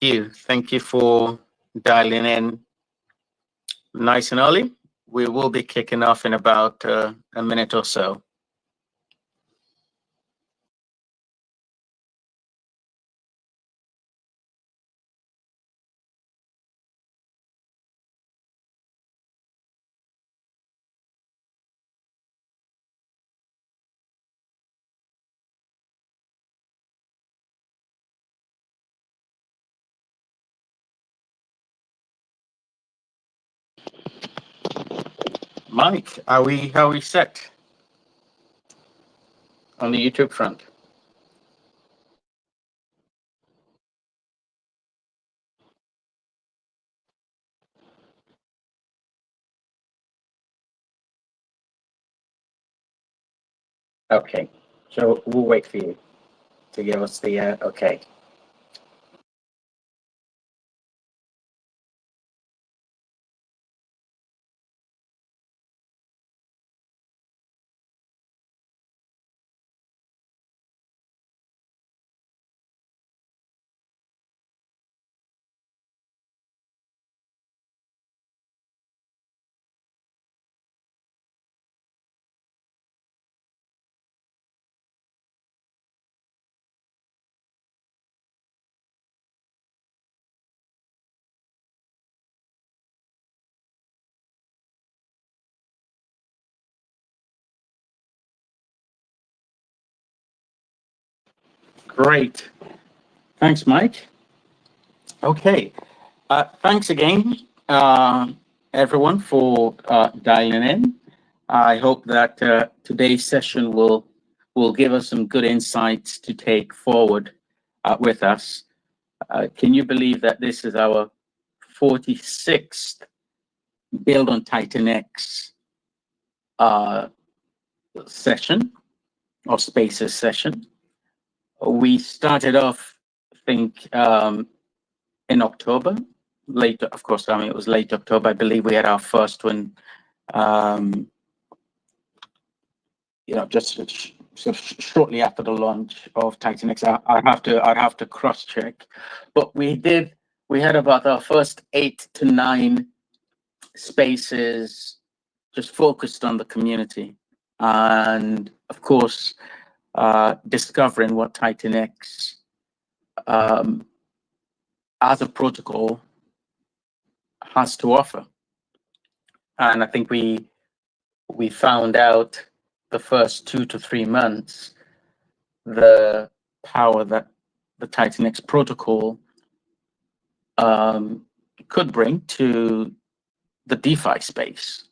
Thank you for dialing in nice and early. We will be kicking off in about a minute or so. Mike, how are we set on the YouTube front? Okay, so we'll wait for you to give us the okay. Great. Thanks, Mike. Okay. Thanks again, everyone, for dialing in. I hope that today's session will give us some good insights to take forward with us. Can you believe that this is our 46th Build on TITANX session or Spaces session? We started off, I think, in October, late, of course, I mean, it was late October. I believe we had our first one, just sort of shortly after the launch of TITANX. I'd have to cross check, but we had about our first 8 to 9 spaces just focused on the community. And of course, discovering what TITANX as a protocol has to offer. And I think we found out the first 2 to 3 months the power that the TITANX protocol could bring to the DeFi space.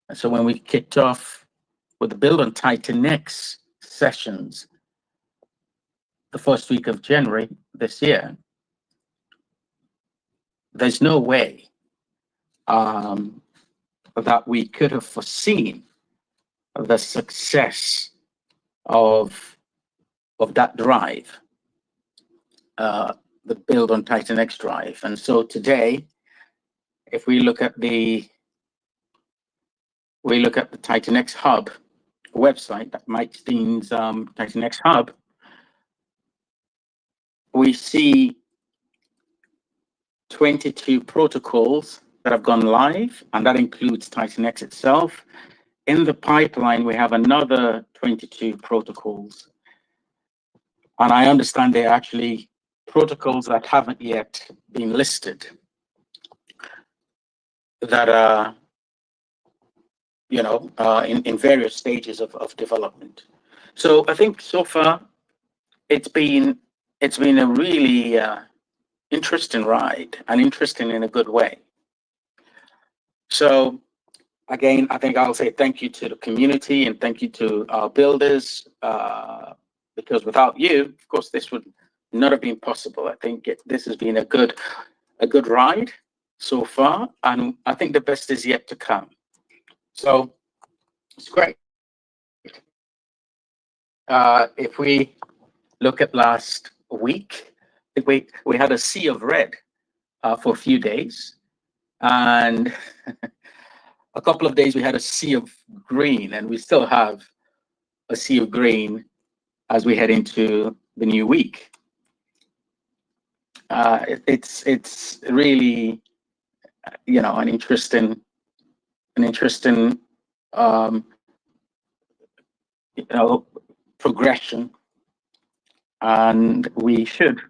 And so when we kicked off with the Build on TITANX sessions the first week of January this year, there's no way that we could have foreseen the success of that drive, the Build on TITANX drive. And so today, if we look at the TITANX Hub website, that Mike Steen's TITANX Hub, we see 22 protocols that have gone live, and that includes TITANX itself. In the pipeline, we have another 22 protocols. And I understand they're actually protocols that haven't yet been listed, that are, in various stages of development. So I think so far it's been a really interesting ride, and interesting in a good way. So again, I think I'll say thank you to the community and thank you to our builders, because without you, of course, this would not have been possible. I think this has been a good ride so far, and I think the best is yet to come. So it's great. If we look at last week, I think we had a sea of red for a few days, and a couple of days we had a sea of green, and we still have a sea of green as we head into the new week. It's really, an interesting um, progression, and we should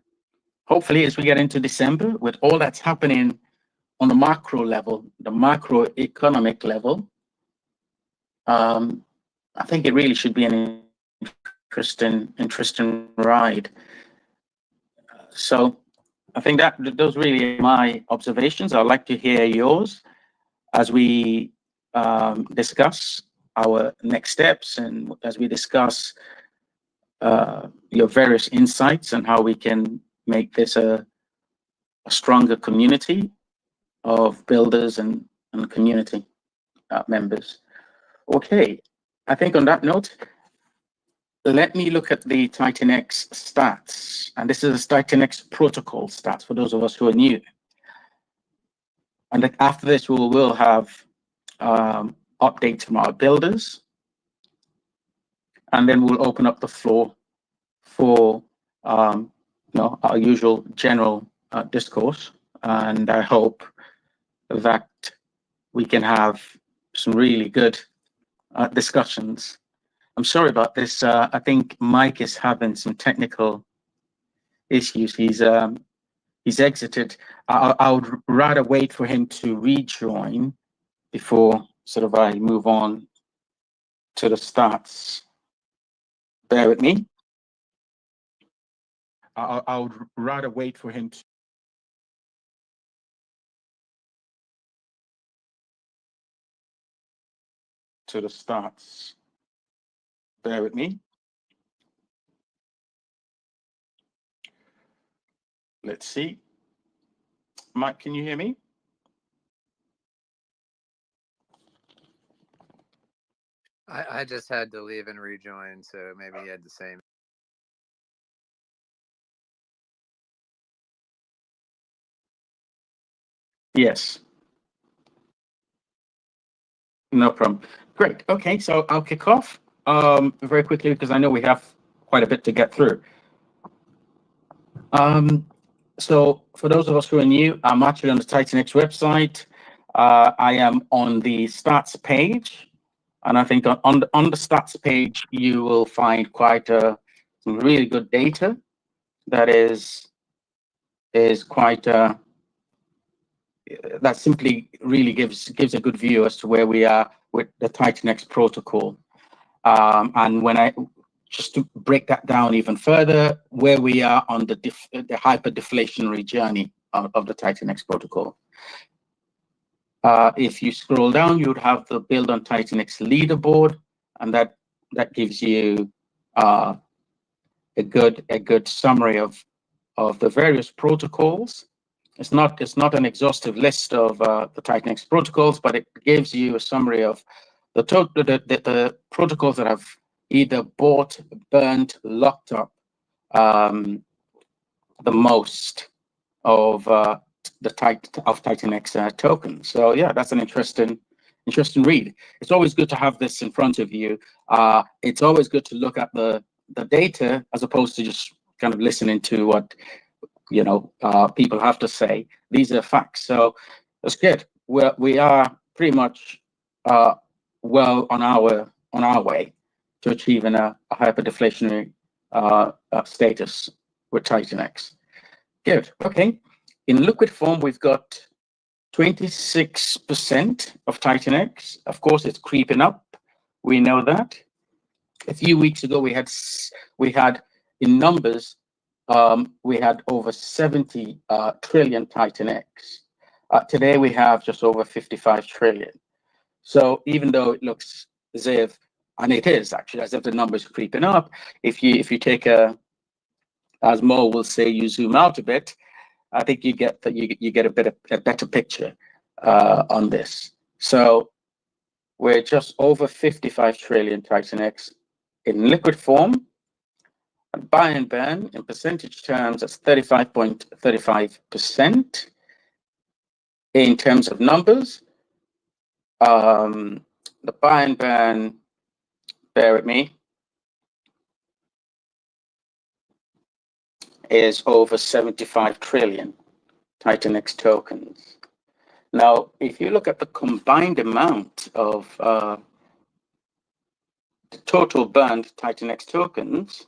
hopefully, as we get into December, with all that's happening on the macro level, the macroeconomic level, I think it really should be an interesting ride. So I think that those really are my observations. I'd like to hear yours as we discuss our next steps and as we discuss your various insights and how we can make this a stronger community of builders and community members. Okay, I think on that note, let me look at the TITANX stats. And this is the TITANX protocol stats for those of us who are new. And after this, we will have updates from our builders. And then we'll open up the floor for our usual general discourse. And I hope that we can have some really good discussions. I'm sorry about this. I think Mike is having some technical issues. He's exited. I would rather wait for him to rejoin before sort of I move on to the stats. Bear with me. I would rather wait for him to the stats. Bear with me. Let's see. Mike, can you hear me? I just had to leave and rejoin, so maybe he had the same. Yes. No problem. Great. Okay, so I'll kick off very quickly because I know we have quite a bit to get through. So for those of us who are new, I'm actually on the TITANX website. I am on the stats page, and I think on the stats page you will find quite some really good data that is quite that simply really gives a good view as to where we are with the TITANX protocol. And when I just to break that down even further, where we are on the hyper-deflationary journey of the TITANX protocol. If you scroll down, you would have the Build on TITANX leaderboard, and that gives you a good summary of the various protocols. It's not an exhaustive list of the TITANX protocols, but it gives you a summary of the protocols that have either bought, burnt, locked up the most of the TITANX token. So yeah, that's an interesting read. It's always good to have this in front of you. It's always good to look at the data as opposed to just kind of listening to what people have to say. These are facts. So that's good. We are pretty much well on our way to achieving a hyperdeflationary status with TITANX. Good. Okay. In liquid form, we've got 26% of TITANX. Of course, it's creeping up. We know that. A few weeks ago, we had in numbers, we had over 70 trillion TITANX. Today, we have just over 55 trillion. So even though it looks as if, and it is actually as if the numbers are creeping up, if you take as Mo will say, you zoom out a bit, I think you get a better picture on this. So we're just over 55 trillion TITANX in liquid form. And buy and burn in percentage terms, that's 35.35%. In terms of numbers, the buy and burn, bear with me, is over 75 trillion TITANX tokens. Now, if you look at the combined amount of the total burned TITANX tokens,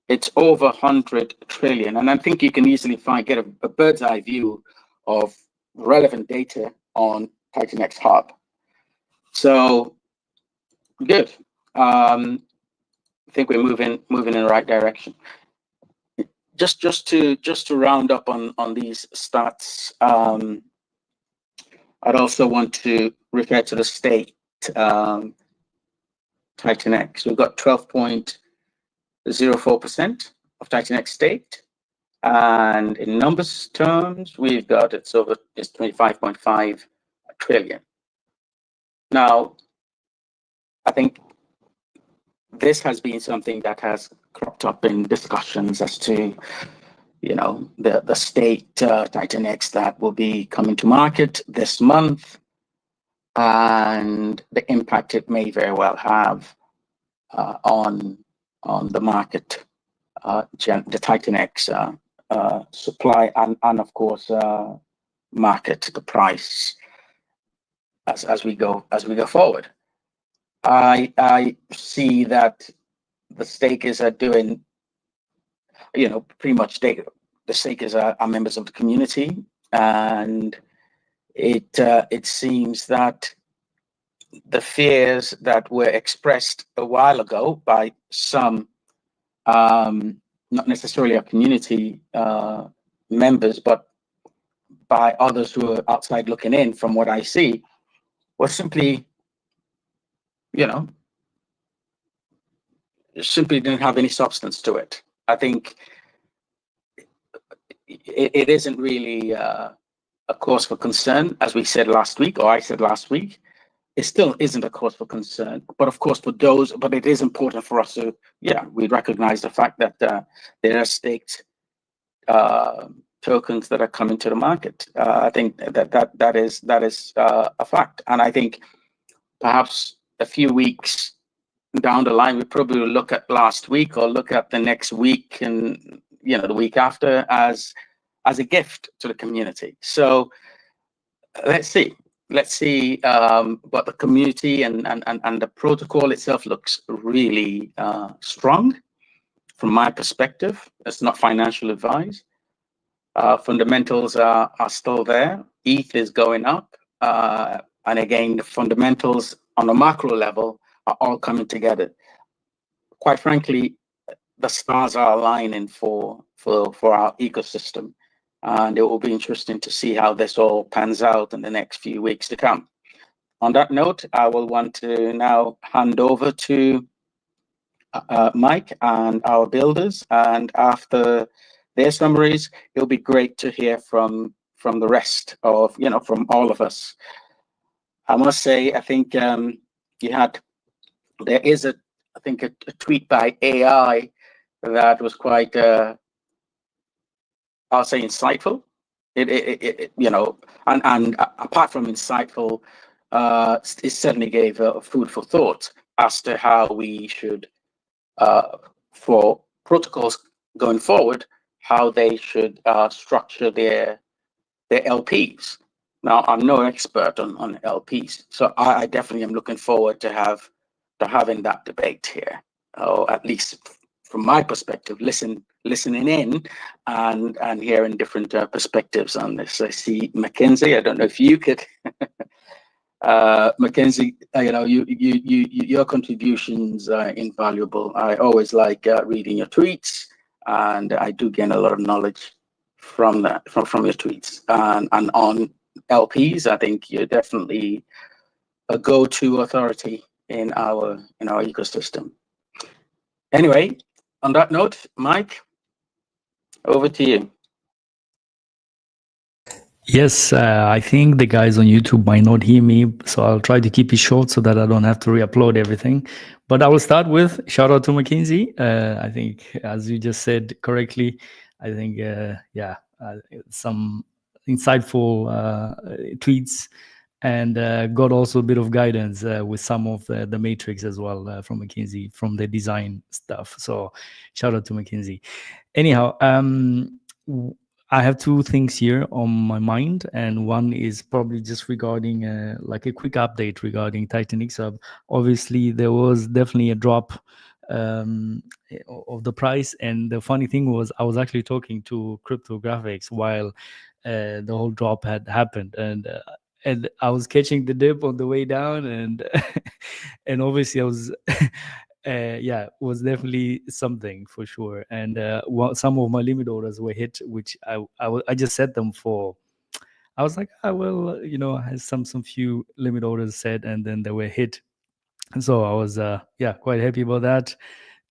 it's over 100 trillion. And I think you can easily get a bird's eye view of relevant data on TITANX Hub. So good. I think we're moving in the right direction. Just to round up on these stats, I'd also want to refer to the state TITANX. We've got 12.04% of TITANX state, and in numbers terms, we've got it's 25.5 trillion. Now, I think this has been something that has cropped up in discussions as to, the state TITANX that will be coming to market this month, and the impact it may very well have on the market, the TITANX supply and of course market, the price as we go forward. I see that the stakers are doing, pretty much the stakers are members of the community, and it seems that the fears that were expressed a while ago by some, not necessarily our community members, but by others who are outside looking in, from what I see, was simply, simply didn't have any substance to it. I think it isn't really a cause for concern, as we said last week, or I said last week. It still isn't a cause for concern, but of course but it is important for us to, we recognize the fact that there are staked tokens that are coming to the market. I think that is a fact, and I think perhaps a few weeks down the line, we probably will look at last week or look at the next week and the week after as a gift to the community. So let's see. But the community and the protocol itself looks really strong from my perspective. It's not financial advice. Fundamentals are still there. ETH is going up. And again, the fundamentals on a macro level are all coming together. Quite frankly, the stars are aligning for our ecosystem. And it will be interesting to see how this all pans out in the next few weeks to come. On that note, I will want to now hand over to Mike and our builders. And after their summaries, it'll be great to hear from the rest of, from all of us. I must say, I think there is a tweet by AI that was quite, I'll say, insightful. And apart from insightful, it certainly gave food for thought as to how we should, for protocols going forward, how they should structure their LPs. Now, I'm no expert on LPs, so I definitely am looking forward to having that debate here, or at least from my perspective, listening in and hearing different perspectives on this. I see Mackenzie. I don't know if you could, Mackenzie. Your contributions are invaluable. I always like reading your tweets, and I do gain a lot of knowledge from that, from your tweets. And on LPs, I think you're definitely a go-to authority in our ecosystem. Anyway, on that note, Mike, over to you. Yes, I think the guys on YouTube might not hear me, so I'll try to keep it short so that I don't have to re-upload everything. But I will start with shout out to Mackenzie. I think, as you just said correctly, I think, some insightful tweets. and got also a bit of guidance with some of the matrix as well from McKinsey, from the design stuff. So shout out to McKinsey. Anyhow, I have two things here on my mind, and one is probably just regarding like a quick update regarding TITANX Hub. Obviously, there was definitely a drop of the price, and the funny thing was I was actually talking to cryptographics while the whole drop had happened, and I was catching the dip on the way down, and and obviously I was yeah, it was definitely something for sure. And some of my limit orders were hit, which I just set them for. I was like, I will, you know, I had some few limit orders set, and then they were hit. And so I was yeah, quite happy about that.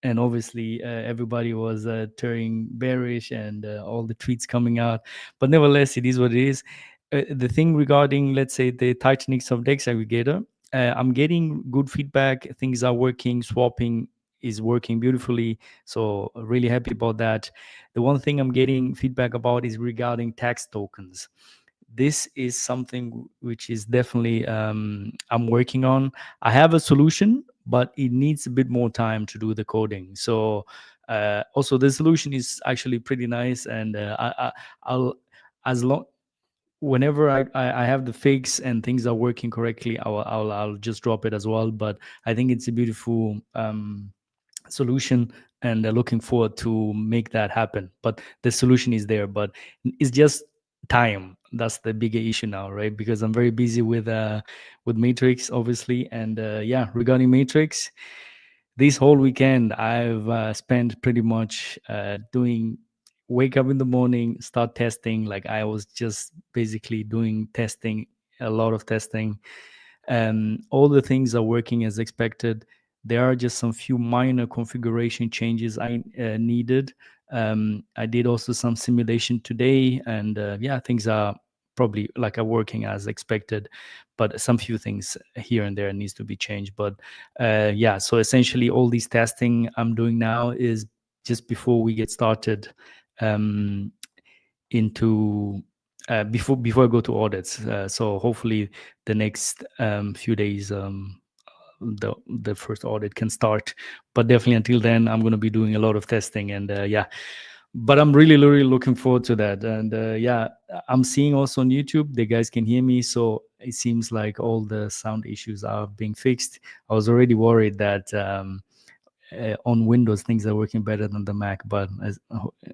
And obviously everybody was turning bearish, and all the tweets coming out, but nevertheless it is what it is. The thing regarding, let's say, the TITANX of DEX aggregator, I'm getting good feedback. Things are working. Swapping is working beautifully, so really happy about that. The one thing I'm getting feedback about is regarding tax tokens. This is something which is definitely I'm working on. I have a solution, but it needs a bit more time to do the coding. So also the solution is actually pretty nice, and I'll, as long, whenever I have the fix and things are working correctly, I'll just drop it as well. But I think it's a beautiful solution, and looking forward to make that happen. But the solution is there, but it's just time. That's the bigger issue now, right? Because I'm very busy with Matrix, obviously. And yeah, regarding Matrix, this whole weekend I've spent pretty much doing, wake up in the morning, start testing. Like I was just basically doing testing, a lot of testing. All the things are working as expected. There are just some few minor configuration changes I needed. I did also some simulation today, and yeah, things are probably like are working as expected, but some few things here and there needs to be changed. But yeah, so essentially all these testing I'm doing now is just before we get started into before I go to audits. So hopefully the next few days the first audit can start, but definitely until then I'm going to be doing a lot of testing. And yeah, but I'm really looking forward to that. And yeah, I'm seeing also on YouTube the guys can hear me, so it seems like all the sound issues are being fixed. I was already worried that on Windows things are working better than the Mac, but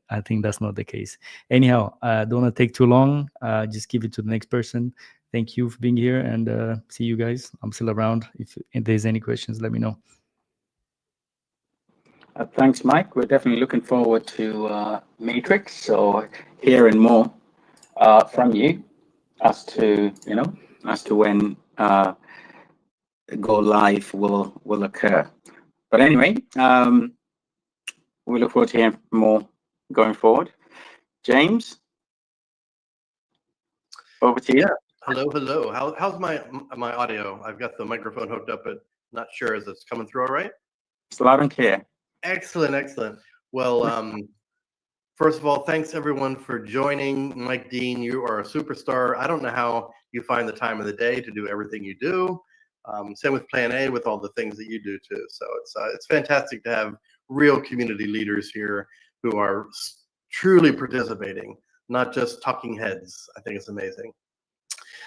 I think that's not the case. Anyhow, don't want to take too long. Just give it to the next person. Thank you for being here, and see you guys. I'm still around. If there's any questions, let me know. Thanks, Mike. We're definitely looking forward to Matrix. So hearing more from you as to when go live will occur. But anyway, we look forward to hearing more going forward. James, over to you. Yeah. Hello. How's my audio? I've got the microphone hooked up, but not sure is it's coming through all right? It's loud and clear. Excellent. Well, first of all, thanks everyone for joining. Mike Dean, you are a superstar. I don't know how you find the time of the day to do everything you do. Same with Plan A, with all the things that you do too. So it's fantastic to have real community leaders here who are truly participating, not just talking heads. I think it's amazing.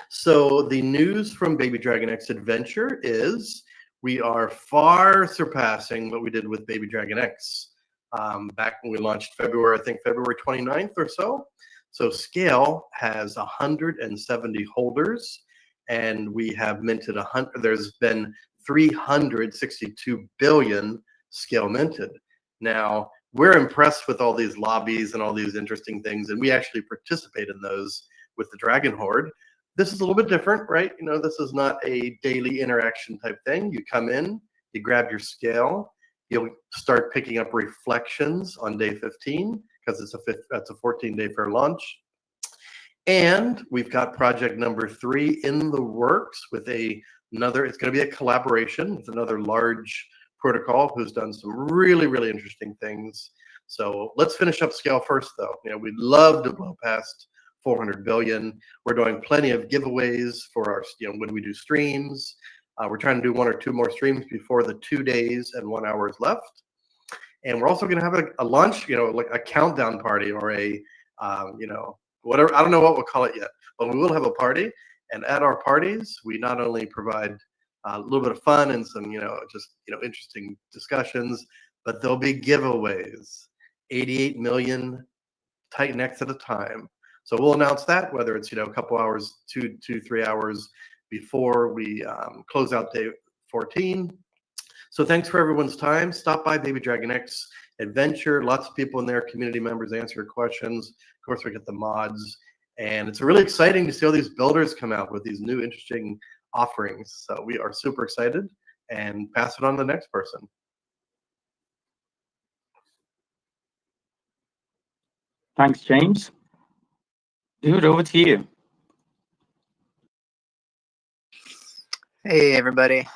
So the news from Baby Dragon X Adventure is we are far surpassing what we did with Baby Dragon X back when we launched February 29th or so. So Scale has 170 holders, and we have minted 100. There's been 362 billion Scale minted. Now, we're impressed with all these lobbies and all these interesting things, and we actually participate in those with the Dragon Horde. This is a little bit different, right? You know, this is not a daily interaction type thing. You come in, you grab your Scale, you'll start picking up reflections on day 15 because that's a 14-day fair launch. And we've got project number 3 in the works with another. It's going to be a collaboration with another large protocol who's done some really interesting things. So let's finish up Scale first, though. You know, we'd love to blow past 400 billion. We're doing plenty of giveaways for our, when we do streams. We're trying to do 1 or 2 more streams before the 2 days and 1 hour is left. And we're also going to have a lunch, like a countdown party or a, whatever. I don't know what we'll call it yet, but we will have a party. And at our parties, we not only provide a little bit of fun and some, interesting discussions, but there'll be giveaways, 88 million TITANX at a time. So we'll announce that, whether it's, a couple hours, 3 hours before we close out day 14. So thanks for everyone's time. Stop by Baby Dragon X Adventure. Lots of people in there, community members, answer questions. Of course, we get the mods. And it's really exciting to see all these builders come out with these new interesting offerings. So we are super excited, and pass it on to the next person. Thanks, James. Dude, over to you. Hey, everybody.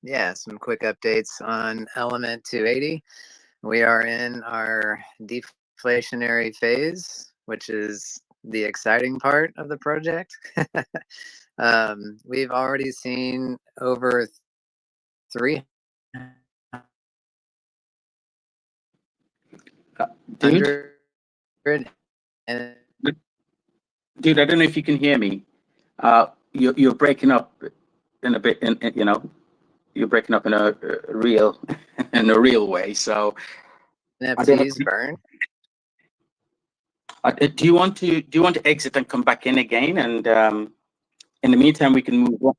Yeah, some quick updates on Element 280. We are in our deflationary phase, which is the exciting part of the project. We've already seen over 300 and Dude, I don't know if you can hear me. You're breaking up in a bit, you're breaking up in a real way. So NFTs burn. Do you want to exit and come back in again? And in the meantime, we can move on.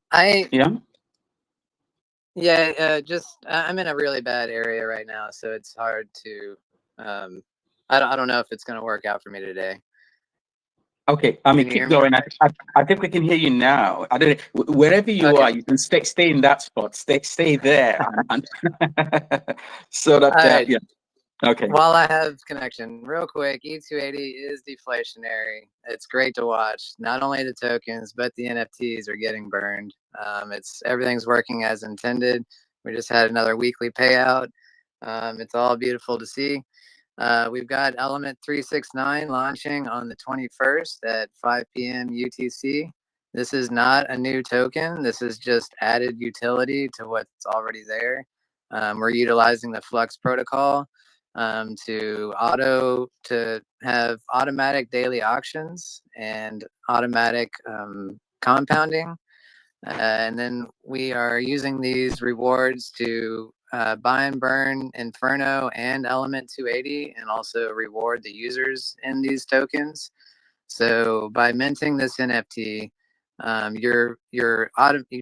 Just I'm in a really bad area right now, so it's hard to. I don't know if it's going to work out for me today. Okay, I mean, keep going. I think we can hear you now. I don't know, wherever you are, you can stay in that spot. Stay there. So that right. yeah. Okay. While I have connection, real quick, E280 is deflationary. It's great to watch. Not only the tokens, but the NFTs are getting burned. Everything's working as intended. We just had another weekly payout. It's all beautiful to see. We've got Element 369 launching on the 21st at 5 p.m. UTC. This is not a new token. This is just added utility to what's already there. We're utilizing the Flux protocol to have automatic daily auctions and automatic compounding. And then we are using these rewards to buy and burn Inferno and Element 280, and also reward the users in these tokens. So by minting this NFT, you're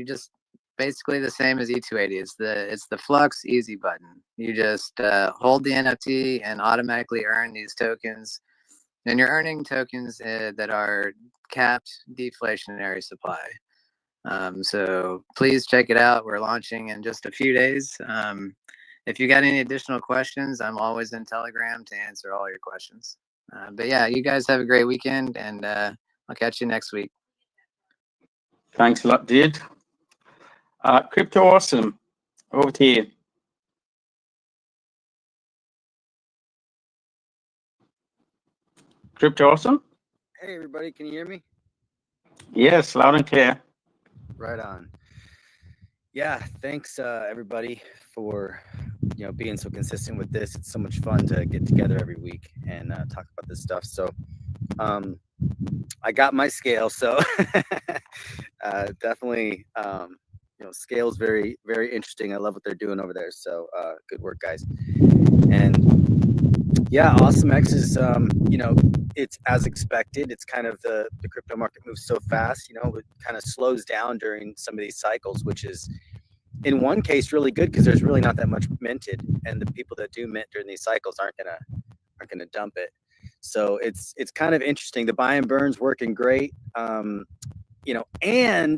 just basically the same as E280. It's the Flux easy button. You just hold the NFT and automatically earn these tokens, and you're earning tokens that are capped deflationary supply. So please check it out. We're launching in just a few days. If you got any additional questions, I'm always in Telegram to answer all your questions. But yeah, you guys have a great weekend, and I'll catch you next week. Thanks a lot, dude. Crypto Awesome, over to you. Crypto Awesome? Hey, everybody, can you hear me? Yes, loud and clear. Right on. Yeah, thanks everybody for being so consistent with this. It's so much fun to get together every week and talk about this stuff. So I got my scale, so definitely scale's very, very interesting. I love what they're doing over there. So good work, guys. And yeah, AwesomeX is it's as expected. It's kind of the crypto market moves so fast, it kind of slows down during some of these cycles, which is in one case really good because there's really not that much minted, and the people that do mint during these cycles aren't gonna dump it. So it's kind of interesting. The buy and burn's working great. And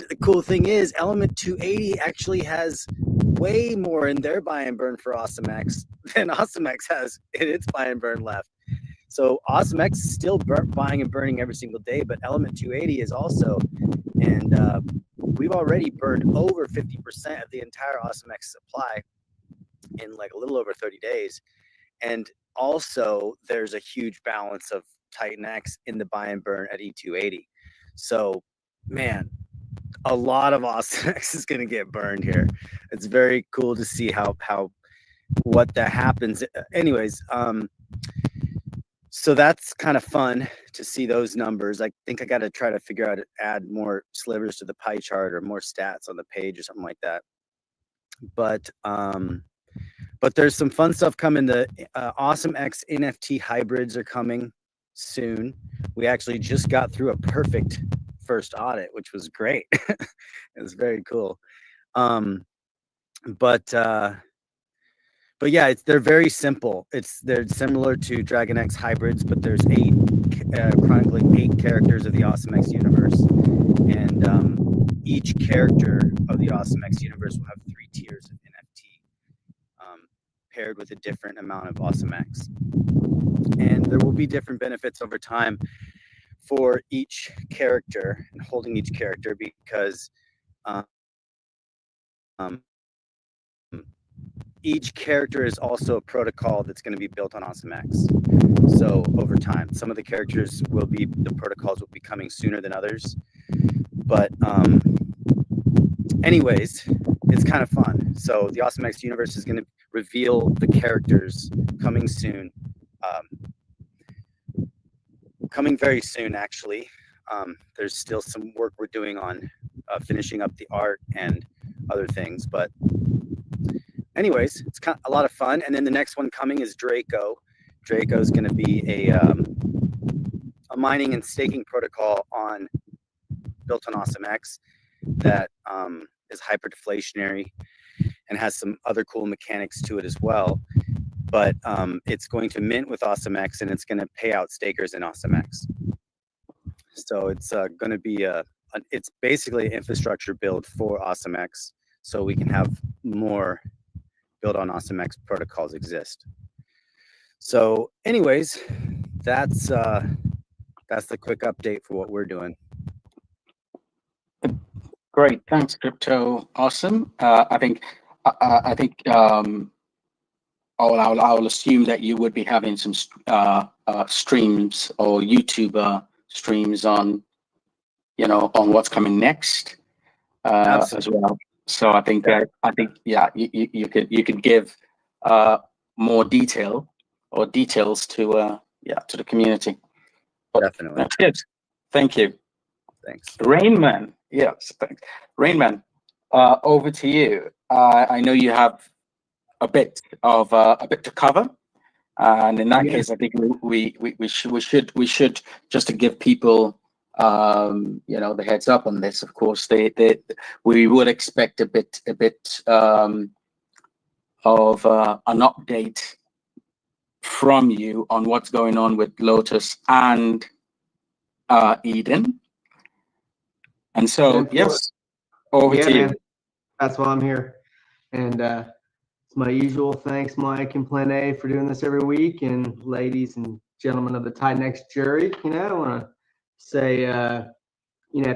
the cool thing is Element 280 actually has way more in their buy and burn for AwesomeX than AwesomeX has in its buy and burn left. So AwesomeX is still buying and burning every single day, but Element 280 is also, and we've already burned over 50% of the entire AwesomeX supply in like a little over 30 days. And also there's a huge balance of TITANX in the buy and burn at E280. So, man, a lot of AwesomeX is going to get burned here. It's very cool to see what that happens. Anyways, so that's kind of fun to see those numbers. I think I got to try to figure out to add more slivers to the pie chart or more stats on the page or something like that. But there's some fun stuff coming. The AwesomeX NFT hybrids are coming soon. We actually just got through a perfect first audit, which was great. It was very cool. But yeah, they're very simple. They're similar to Dragon X hybrids, but there's chronicling 8 characters of the AwesomeX universe, and each character of the AwesomeX universe will have 3 tiers of NFT, paired with a different amount of AwesomeX, and there will be different benefits over time for each character and holding each character, because each character is also a protocol that's going to be built on AwesomeX. So over time, some of the characters the protocols will be coming sooner than others. But anyways, it's kind of fun. So the AwesomeX universe is going to reveal the characters coming soon. Coming very soon, actually. There's still some work we're doing on finishing up the art and other things, but anyways, it's kind of a lot of fun. And then the next one coming is Draco. Draco is going to be a mining and staking protocol built on AwesomeX that is hyperdeflationary and has some other cool mechanics to it as well. But it's going to mint with AwesomeX, and it's going to pay out stakers in AwesomeX. So it's going to be it's basically an infrastructure build for AwesomeX, so we can have more build on AwesomeX protocols exist. So anyways, that's the quick update for what we're doing. Great, thanks, Crypto. Awesome. I think I'll assume that you would be having some streams or YouTuber streams on what's coming next as well. So I think yeah, you could give more details to the community. Definitely. That's good. Thank you. Thanks. Rainman. Yes, thanks. Rainman, over to you. I know you have a bit to cover, and in that case, I think we should just to give people the heads up on this. Of course, we would expect a bit of an update from you on what's going on with Lotus and Eden. And so, yes, over to you. Man. That's why I'm here. And it's my usual thanks, Mike and Plan A, for doing this every week. And ladies and gentlemen of the TITANX jury, I want to say,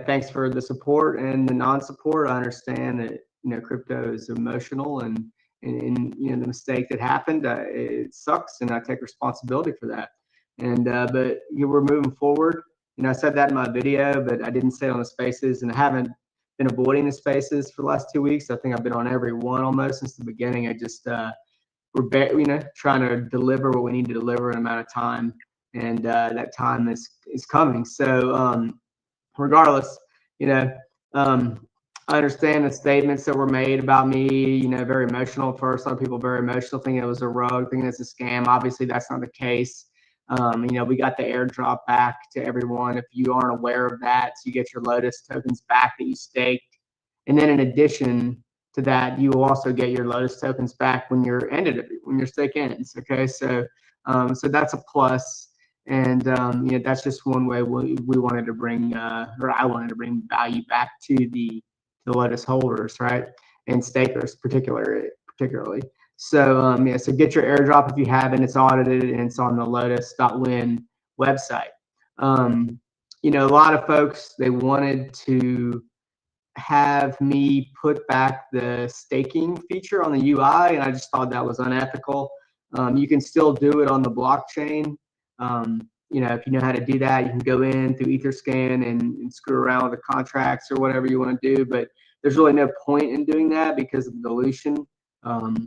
thanks for the support and the non-support. I understand that, crypto is emotional and the mistake that happened, it sucks, and I take responsibility for that. And but we're moving forward. I said that in my video, but I didn't say it on the spaces, and I haven't been avoiding the spaces for the last 2 weeks. I think I've been on every one almost since the beginning. I just we're trying to deliver what we need to deliver in an amount of time, and that time is coming. So regardless, I understand the statements that were made about me, very emotional at first. A lot of people very emotional, thinking it was a rug, thinking it's a scam. Obviously, that's not the case. We got the airdrop back to everyone. If you aren't aware of that, so you get your Lotus tokens back that you staked. And then in addition to that, you will also get your Lotus tokens back when your stake ends. Okay, so that's a plus. And that's just one way we wanted to bring, or I wanted to bring value back to the Lotus holders, right, and stakers particularly. So so get your airdrop if you haven't. It's audited and it's on the Lotus.win website. A lot of folks, they wanted to have me put back the staking feature on the UI, and I just thought that was unethical. You can still do it on the blockchain. if you know how to do that, you can go in through Etherscan and screw around with the contracts or whatever you want to do. But there's really no point in doing that because of the dilution.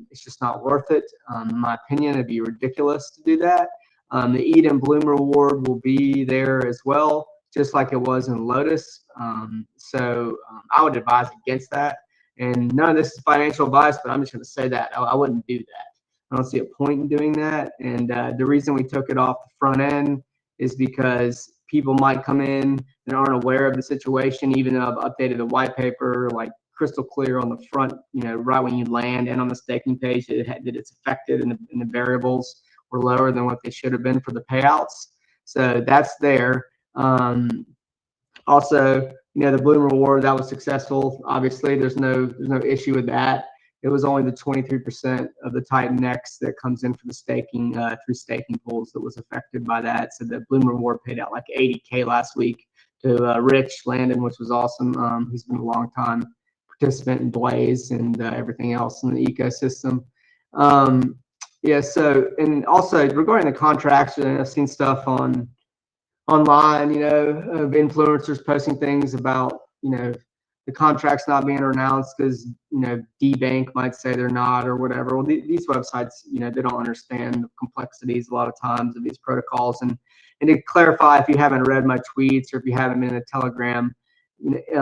It's just not worth it. In my opinion, it'd be ridiculous to do that. The Eat and Bloom reward will be there as well, just like it was in Lotus. So I would advise against that. And none of this is financial advice, but I'm just going to say that I wouldn't do that. I don't see a point in doing that. And the reason we took it off the front end is because people might come in and aren't aware of the situation, even though I've updated the white paper, like crystal clear on the front, right when you land, and on the staking page that it's affected and the variables were lower than what they should have been for the payouts. So that's there. Also, the Bloom reward, that was successful. Obviously, there's no issue with that. It was only the 23% of the TITANX that comes in for the staking through staking pools that was affected by that. So the Bloom reward paid out like $80K last week to Rich Landon, which was awesome. He's been a long time participant in Blaze and everything else in the ecosystem. So, and also regarding the contracts, I've seen stuff online, of influencers posting things about, the contracts not being announced because, D-Bank might say they're not or whatever. Well, these websites, they don't understand the complexities a lot of times of these protocols. And to clarify, if you haven't read my tweets or if you haven't been in a Telegram,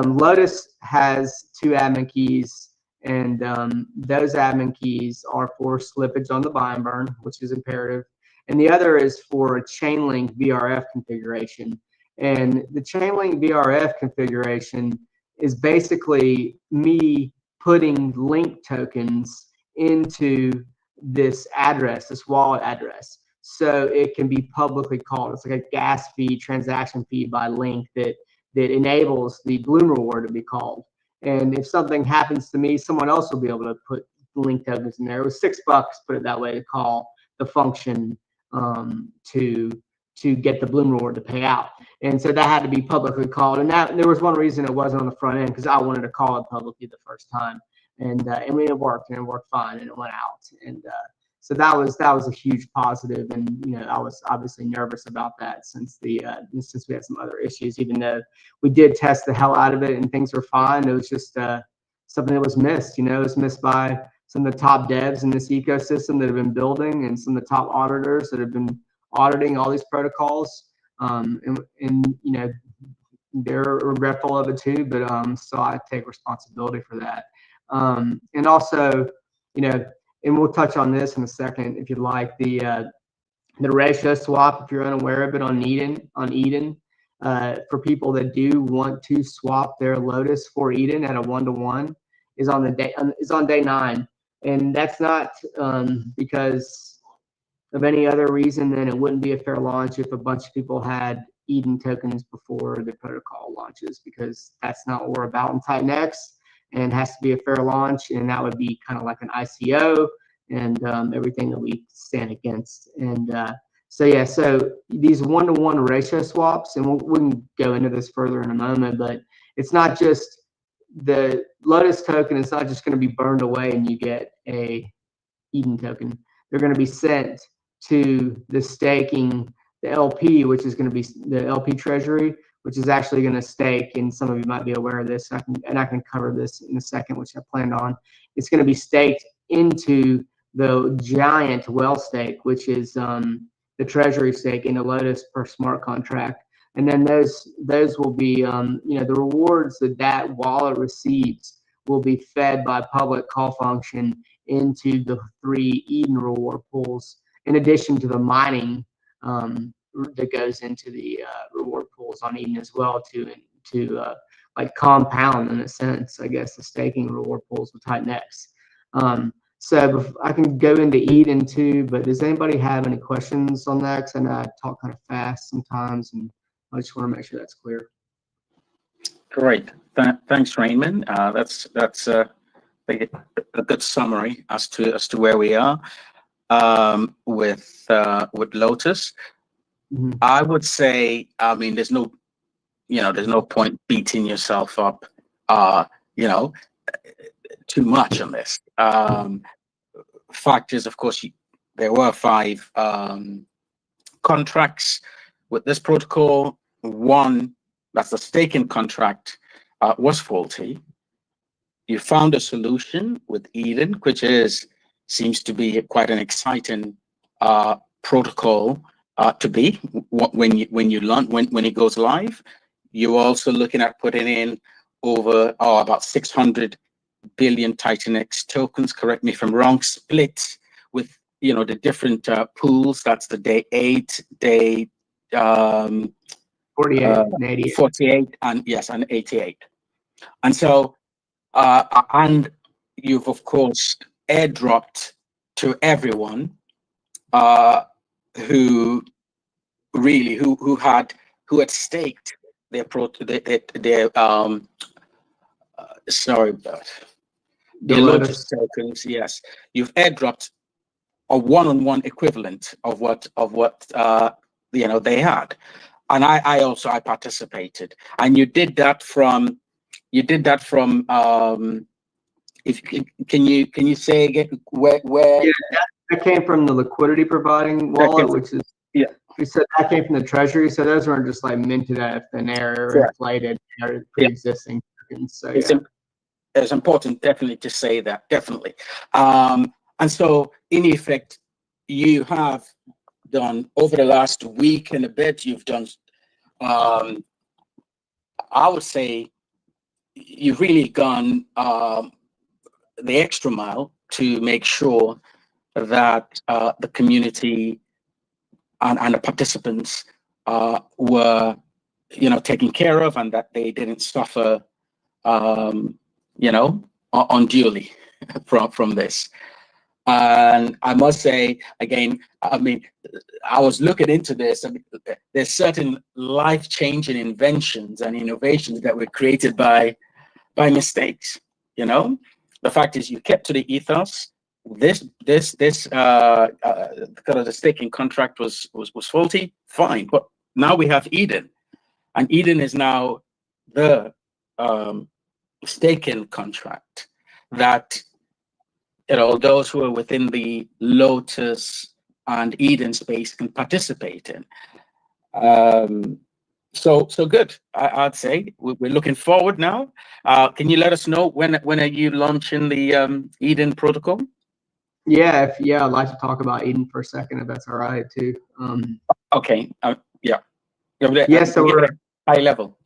Lotus has 2 admin keys, and those admin keys are for slippage on the buy and burn, which is imperative. And the other is for a Chainlink VRF configuration. And the Chainlink VRF configuration is basically me putting link tokens into this address, this wallet address, so it can be publicly called. It's like a gas fee, transaction fee by link that enables the Bloom reward to be called. And if something happens to me, someone else will be able to put link tokens in there. It was $6, put it that way, to call the function to get the Bloom reward to pay out. And so that had to be publicly called. And there was one reason it wasn't on the front end, because I wanted to call it publicly the first time. And it worked, and it worked fine, and it went out. And so that was a huge positive. And I was obviously nervous about that since we had some other issues. Even though we did test the hell out of it and things were fine, it was just something that was missed. It was missed by some of the top devs in this ecosystem that have been building, and some of the top auditors that have been auditing all these protocols. And they're regretful of it too, but so I take responsibility for that. And also, and we'll touch on this in a second if you'd like, the ratio swap, if you're unaware of it, on Eden, for people that do want to swap their Lotus for Eden at a 1-to-1, is on day 9. And that's not because of any other reason than it wouldn't be a fair launch if a bunch of people had Eden tokens before the protocol launches, because that's not what we're about in TITANX, and has to be a fair launch. And that would be kind of like an ICO and everything that we stand against. And so these 1-to-1 ratio swaps, and we can go into this further in a moment, but it's not just the Lotus token. It's not just going to be burned away and you get a Eden token. They're going to be sent to the staking, the LP, which is going to be the LP treasury, which is actually going to stake. And some of you might be aware of this. I can cover this in a second, which I planned on. It's going to be staked into the giant well stake, which is the treasury stake in the Lotus per smart contract. And then those will be, the rewards that wallet receives will be fed by public call function into the 3 Eden reward pools, in addition to the mining that goes into the reward pools on Eden as well, to like compound, in a sense, I guess, the staking reward pools with TITANX. So I can go into Eden too, but does anybody have any questions on that? Because I know I talk kind of fast sometimes, and I just want to make sure that's clear. Great. Thanks, Rainman. That's a good summary as to where we are with Lotus. Mm-hmm. I would say, there's no point beating yourself up, too much on this. Fact is, of course, there were 5 contracts with this protocol, one, that's the staking contract, was faulty. You found a solution with Eden, which seems to be quite an exciting protocol to be when it goes live. You're also looking at putting in over about 600 billion TITANX tokens. Correct me if I'm wrong. Split with the different pools. That's the day 8, day 48 and 88. 48, and yes, and 88. And so, and you've of course airdropped to everyone who had staked their Lotus tokens. Yes, you've airdropped a one-on-one equivalent of what they had, and I participated, and you did that from can you say again where? Yeah, that came from the liquidity providing wallet, which is we said that came from the treasury. So those weren't just like minted out of thin air or inflated, pre-existing tokens. So it's important definitely to say that, definitely. And so in effect, you have done over the last week and a bit, you've done I would say you've really gone the extra mile to make sure that the community and the participants were taken care of, and that they didn't suffer unduly from this. And I must say again, I mean, I was looking into this. I mean, there's certain life-changing inventions and innovations that were created by mistakes. The fact is, you kept to the ethos. This kind of the staking contract was faulty. Fine, but now we have Eden, and Eden is now the staking contract that those who are within the Lotus and Eden space can participate in. So good. I'd say we're looking forward now. Can you let us know when are you launching the Eden protocol? Yeah, I'd like to talk about Eden for a second, if that's all right too. Okay. So we're high level.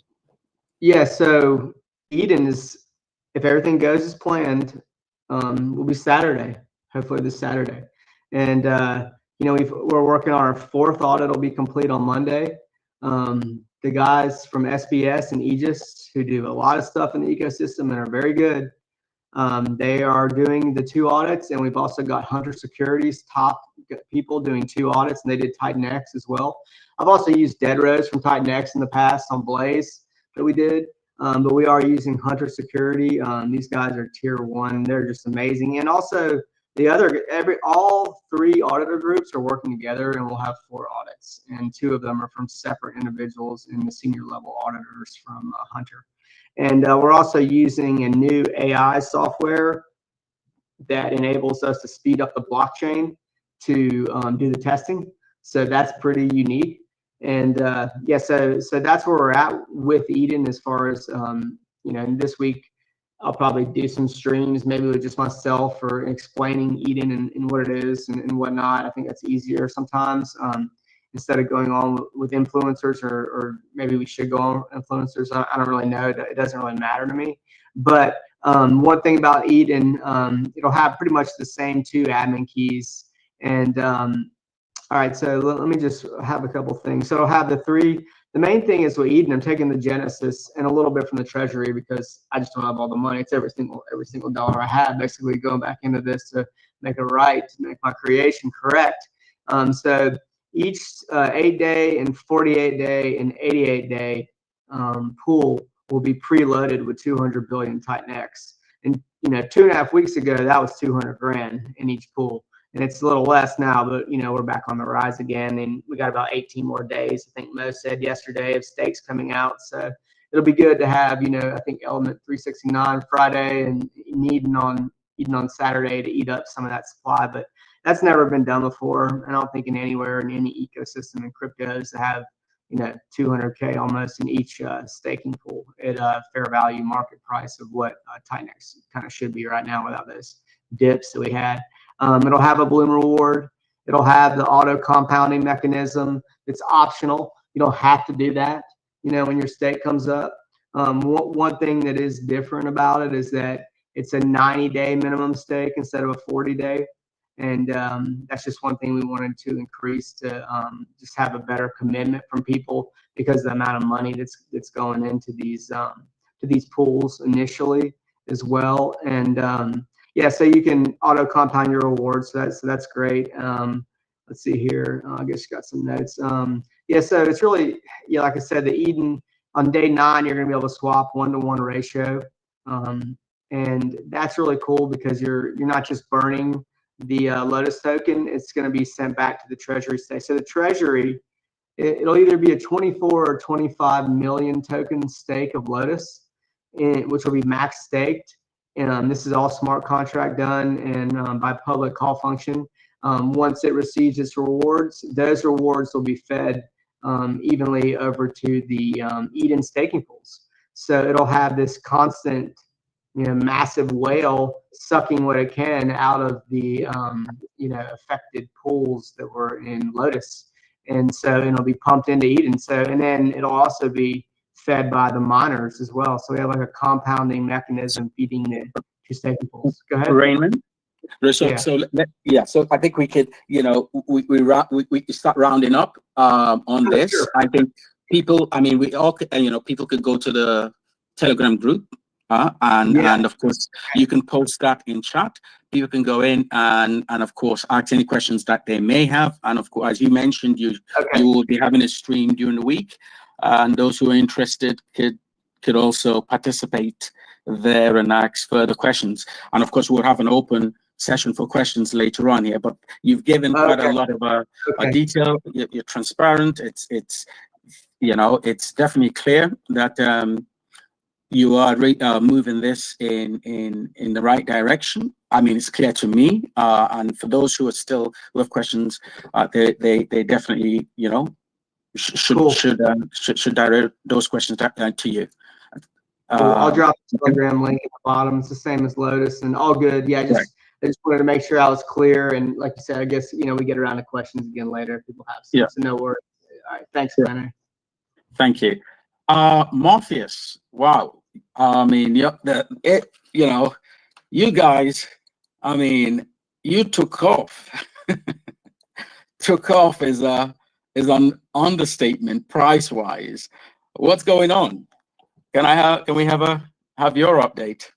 Yeah, so Eden is, if everything goes as planned, will be Saturday, hopefully this Saturday. And we're working on our 4th audit. It'll be complete on Monday. The guys from SBS and Aegis, who do a lot of stuff in the ecosystem and are very good, they are doing the 2 audits, and we've also got Hunter Securities top people doing 2 audits, and they did TITANX as well. I've also used Dead Rose from TITANX in the past on Blaze that we did, but we are using Hunter Security. These guys are tier 1. They're just amazing. And also all 3 auditor groups are working together, and we'll have 4 audits, and 2 of them are from separate individuals in the senior level auditors from Hunter. And we're also using a new AI software that enables us to speed up the blockchain to do the testing. So that's pretty unique. And so that's where we're at with Eden as far as this week I'll probably do some streams, maybe with just myself, for explaining Eden and what it is and whatnot. I think that's easier sometimes, instead of going on with influencers, or maybe we should go on influencers. I don't really know. It doesn't really matter to me. But one thing about Eden, it'll have pretty much the same 2 admin keys. And all right, so let me just have a couple things. So I'll have the 3. The main thing is with Eden, I'm taking the Genesis and a little bit from the treasury, because I just don't have all the money. It's every single dollar I have basically going back into this to make it right, to make my creation correct. So each 8-day and 48-day and 88-day pool will be preloaded with 200 billion TITANX. And 2.5 weeks ago, that was 200 grand in each pool. And it's a little less now, but we're back on the rise again, and we got about 18 more days. I think Mo said yesterday of stakes coming out, so it'll be good to have. I think Element 369 Friday and Eden on Saturday to eat up some of that supply. But that's never been done before. I don't think anywhere in any ecosystem in cryptos to have $200K almost in each staking pool at a fair value market price of what TITANX kind of should be right now without those dips that we had. It'll have a bloom reward. It'll have the auto compounding mechanism. It's optional. You don't have to do that, when your stake comes up. One thing that is different about it is that it's a 90-day minimum stake instead of a 40-day. And that's just one thing we wanted to increase to just have a better commitment from people because of the amount of money that's going into these pools initially as well. And yeah, so you can auto compound your rewards. So that's great. Let's see here. I guess you got some notes. Yeah, so it's really, like I said, the Eden on day 9, you're going to be able to swap 1-to-1 ratio. And that's really cool because you're not just burning the Lotus token. It's going to be sent back to the treasury stake. So the treasury, it'll either be a 24 or 25 million token stake of Lotus, which will be max staked. And this is all smart contract done and by public call function. Once it receives its rewards, those rewards will be fed evenly over to the Eden staking pools. So it'll have this constant, massive whale sucking what it can out of the, affected pools that were in Lotus. And so it'll be pumped into Eden. So, and then it'll also be fed by the miners as well. So we have like a compounding mechanism feeding the two staking pools. Go ahead. Rainman. So I think we could, we start rounding up on this. Sure. I think people, we all, people could go to the Telegram group. And of course, you can post that in chat. People can go in and of course, ask any questions that they may have. And of course, as you mentioned, you will be having a stream during the week. And those who are interested could also participate there and ask further questions. And of course, we'll have an open session for questions later on here. But you've given quite a lot of detail. You're transparent. It's definitely clear that you are moving this in the right direction. It's clear to me, and for those who have questions, they definitely should direct those questions to you. I'll drop the Telegram link at the bottom. It's the same as Lotus, and all good. Yeah, I just wanted to make sure I was clear. And like you said, I guess we get around to questions again later if people have some. Yeah. So no worries. All right, thanks, Leonard. Thank you, Morpheus. Wow. You guys, you took off. Took off is an understatement price wise. What's going on? Can we have your update?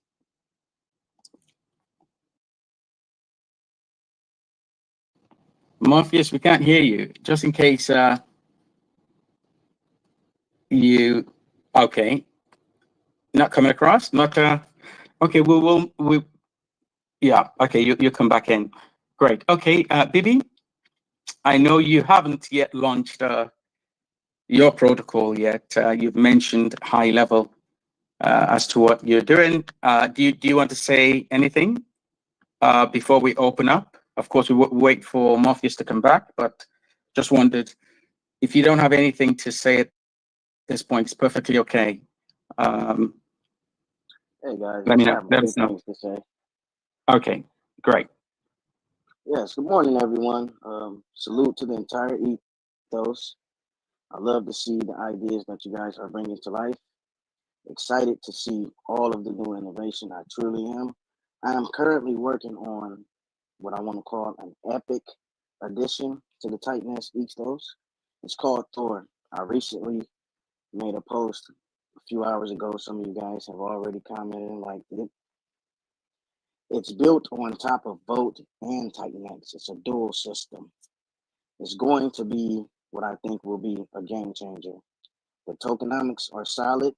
Morpheus, we can't hear you. Just in case not coming across, not okay. You come back in. Great. Okay, Bibi, I know you haven't yet launched your protocol yet. You've mentioned high level as to what you're doing. Do you want to say anything before we open up? Of course, we wait for Morpheus to come back, but just wondered if you don't have anything to say at this point. It's perfectly okay. Hey guys, let me know. Let us know. To say. Okay, great. Yes, good morning, everyone. Salute to the entire ethos. I love to see the ideas that you guys are bringing to life. Excited to see all of the new innovation. I truly am. I am currently working on what I want to call an epic addition to the TITANX ethos. It's called Thor. I recently made a post a few hours ago. Some of you guys have already commented and liked it. It's built on top of Vote and TITANX. It's a dual system. It's going to be what I think will be a game changer. The tokenomics are solid.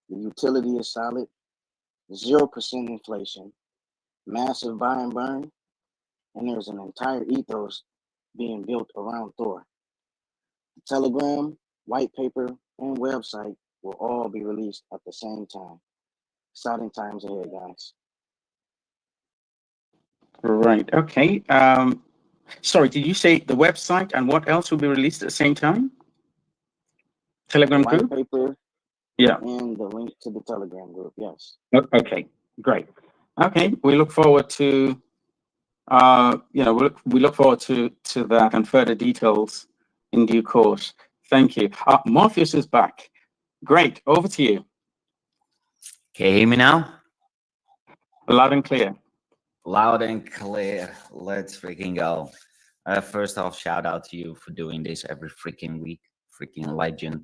The utility is solid. 0% inflation. Massive buy and burn. And there's an entire ethos being built around Thor. The Telegram, white paper, and website will all be released at the same time. Exciting times ahead, guys. Right. Okay. Sorry, did you say the website and what else will be released at the same time? Telegram white group? paper Yeah. and the link to the Telegram group. Yes. Okay, great. Okay, we look forward to we look forward to that and further details in due course. Thank you. Morphus is back. Great. Over to you. Can you hear me now? Loud and clear. Loud and clear. Let's freaking go. First off, shout out to you for doing this every freaking week. Freaking legend.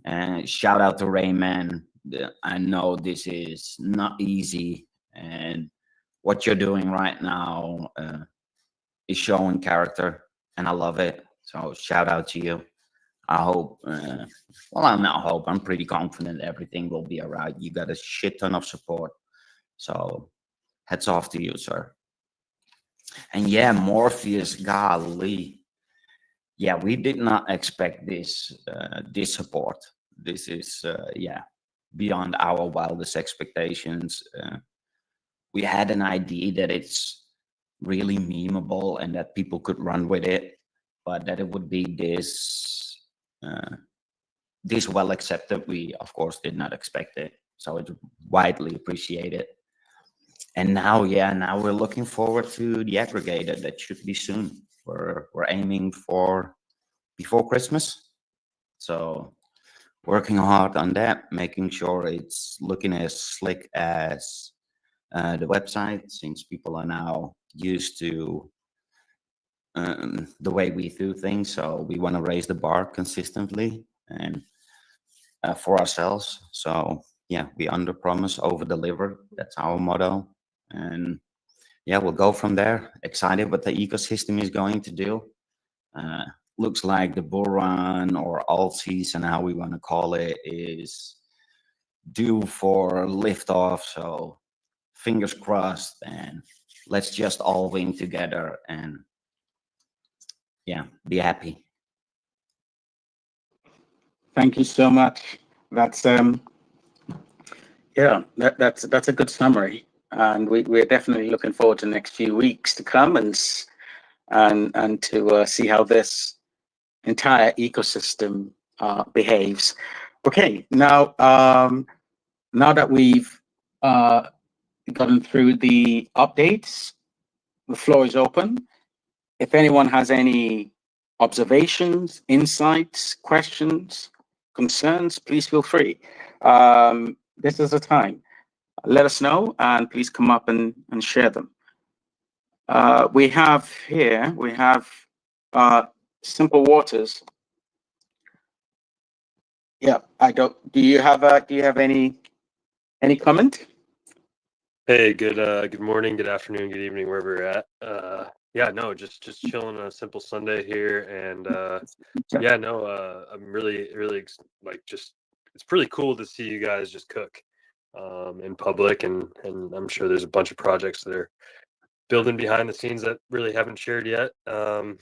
And shout out to Rainman. I know this is not easy, and what you're doing right now is showing character, and I love it. So shout out to you. I hope, well, I'm not hope, I'm pretty confident everything will be all right. You got a shit ton of support. So hats off to you, sir. And yeah, Morpheus, golly. Yeah, we did not expect this support. This is, beyond our wildest expectations. We had an idea that it's really memeable and that people could run with it, but that it would be this well accepted, we of course did not expect it. So it's widely appreciated. And now we're looking forward to the aggregator that should be soon. We're aiming for before Christmas. So working hard on that, making sure it's looking as slick as the website, since people are now used to the way we do things. So we want to raise the bar consistently and for ourselves. So yeah, we under promise, over deliver. That's our motto. And yeah, we'll go from there. Excited what the ecosystem is going to do. Looks like the bull run or alt season, how we want to call it, is due for liftoff. So fingers crossed, and let's just all win together and yeah, be happy. Thank you so much. That's that's a good summary, and we're definitely looking forward to the next few weeks to come and to see how this entire ecosystem behaves. Okay, now that we've gotten through the updates, the floor is open. If anyone has any observations, insights, questions, concerns, please feel free. This is the time. Let us know, and please come up and share them. We have Simple Waters. Yeah, do you have any comment? Hey, good morning, good afternoon, good evening, wherever you're at. Just chilling on a simple Sunday here, and I'm really it's pretty cool to see you guys just cook in public, and I'm sure there's a bunch of projects that are building behind the scenes that really haven't shared yet. I'm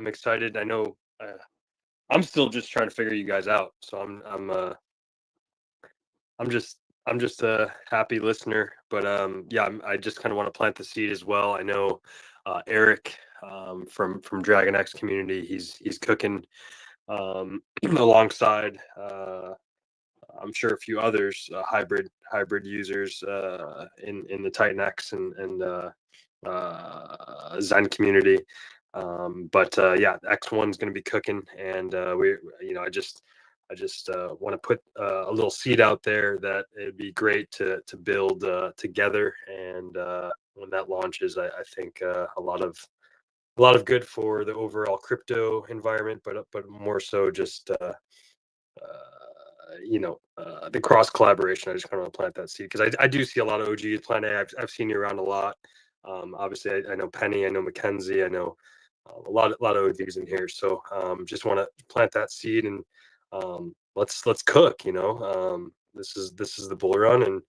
excited. I know I'm still just trying to figure you guys out, so I'm just a happy listener, but I just kind of want to plant the seed as well. I know Eric from Dragon X community, he's cooking alongside I'm sure a few others, hybrid users in the TITANX and Zen community. X1's going to be cooking, and I just want to put a little seed out there that it'd be great to build together. And when that launches, I think a lot of good for the overall crypto environment, but more so just the cross collaboration. I just kind of want to plant that seed, because I do see a lot of OGs planting. I've seen you around a lot. Obviously, I know Penny, I know Mackenzie, I know a lot of OGs in here. So just want to plant that seed, and let's cook. This is the bull run, and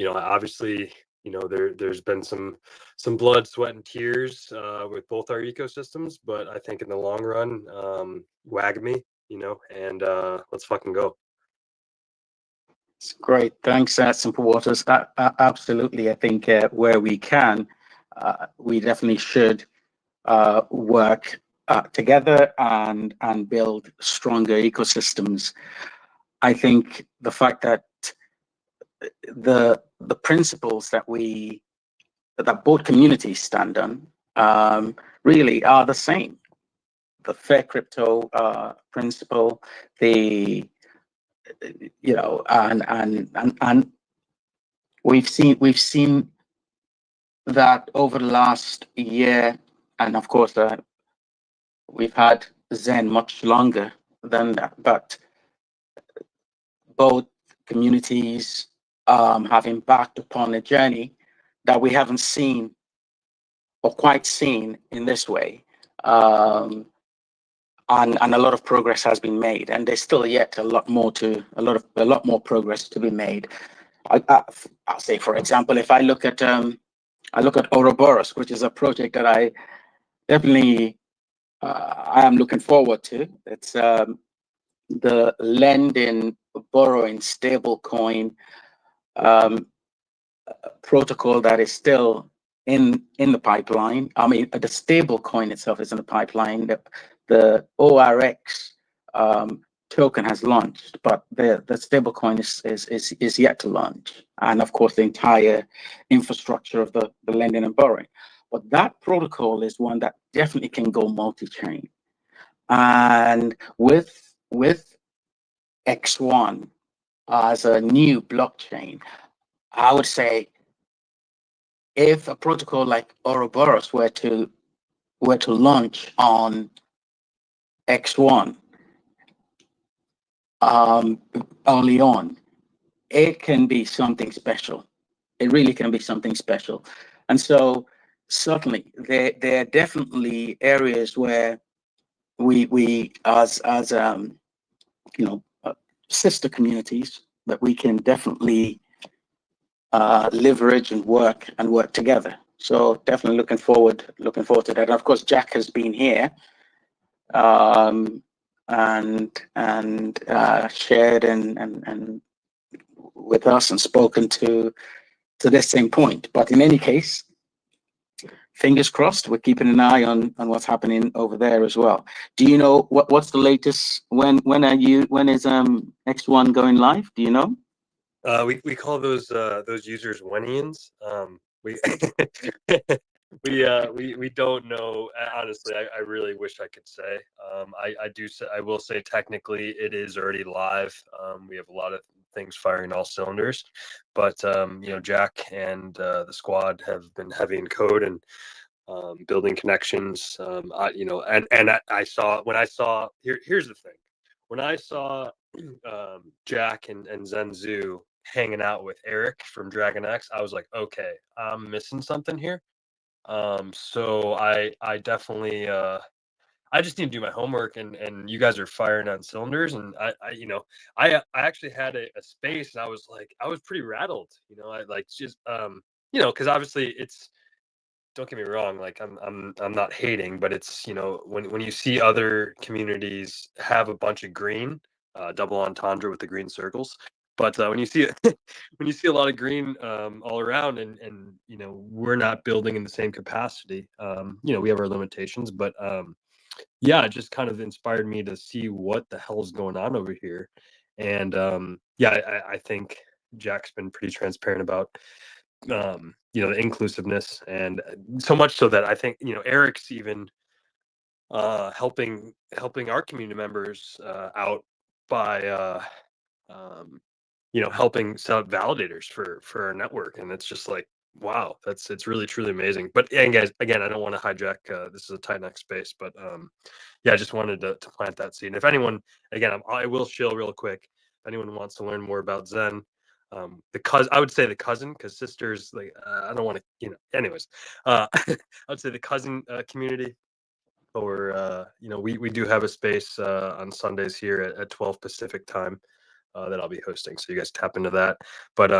obviously, there's been some blood, sweat, and tears with both our ecosystems, but I think in the long run, WAGMI, and let's fucking go. It's great. Thanks, Simple Waters. Absolutely. I think where we can, we definitely should work together and build stronger ecosystems. I think the fact that the principles that both communities stand on really are the same. The fair crypto principle, and we've seen that over the last year, and of course we've had Zen much longer than that, but both communities have embarked upon a journey that we haven't seen or quite seen in this way. And a lot of progress has been made, and there's still yet a lot more progress to be made. I'll say, for example, if I look at Ouroboros, which is a project that I definitely I am looking forward to. It's the lending, borrowing, stable coin protocol that is still in the pipeline. I mean, the stable coin itself is in the pipeline. The ORX token has launched, but the stable coin is yet to launch, and of course the entire infrastructure of the lending and borrowing. But that protocol is one that definitely can go multi-chain, and with X1 as a new blockchain, I would say if a protocol like Ouroboros were to launch on X1 early on, it can be something special. It really can be something special. And so certainly there are definitely areas where we as sister communities that we can definitely leverage and work together. So definitely looking forward to that. Of course, Jack has been here and shared and with us and spoken to this same point. But in any case, fingers crossed, we're keeping an eye on what's happening over there as well. Do you know what's the latest? When is X1 going live? Do you know? We call those users Wenians. We we don't know, honestly. I really wish I could say. I will say technically it is already live. We have a lot of things firing all cylinders, but Jack and the squad have been heavy in code and building connections. I saw here's the thing. When I saw Jack and Zenzu hanging out with Eric from Dragon X, I was like, okay, I'm missing something here. So I definitely I just need to do my homework, and you guys are firing on cylinders, and I actually had a space, and I was pretty rattled, I like just because obviously it's, don't get me wrong, like I'm not hating, but it's when you see other communities have a bunch of green, double entendre with the green circles, but when you see a lot of green all around, and we're not building in the same capacity, we have our limitations, but yeah, it just kind of inspired me to see what the hell is going on over here. And I think Jack's been pretty transparent about the inclusiveness, and so much so that I think Eric's even helping our community members out by helping set up validators for our network. And it's just like, wow, it's really truly amazing. But and guys, again, I don't want to hijack this is a TITANX space, but I just wanted to plant that seed. And if anyone, again, I will shill real quick, if anyone wants to learn more about Zen, I would say the cousin, because sisters, like I don't want to, anyways, I would say the cousin community, or we do have a space on Sundays here at 12 Pacific time that I'll be hosting, so you guys tap into that. But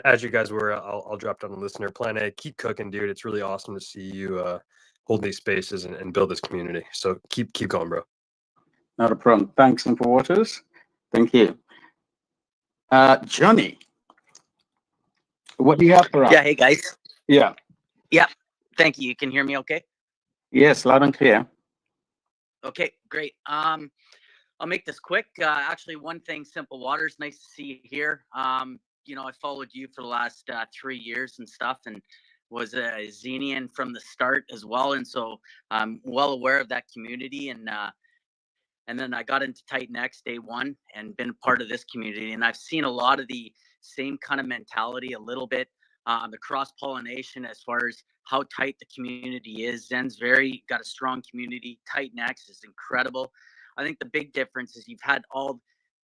as you guys were, I'll drop down the listener. Plan A, keep cooking, dude. It's really awesome to see you hold these spaces and build this community. So keep going, bro. Not a problem. Thanks, Simple Waters. Thank you. Johnny, what do you have for us? Yeah, hey guys. Yeah. Yeah, thank you. You can hear me okay? Yes, loud and clear. Okay, great. I'll make this quick. Actually, one thing, Simple Waters, nice to see you here. I followed you for the last 3 years and stuff, and was a Xenian from the start as well, and so I'm well aware of that community. And then I got into TITANX day one and been part of this community, and I've seen a lot of the same kind of mentality, a little bit, the cross pollination as far as how tight the community is. Zen's got a strong community. TITANX is incredible. I think the big difference is you've had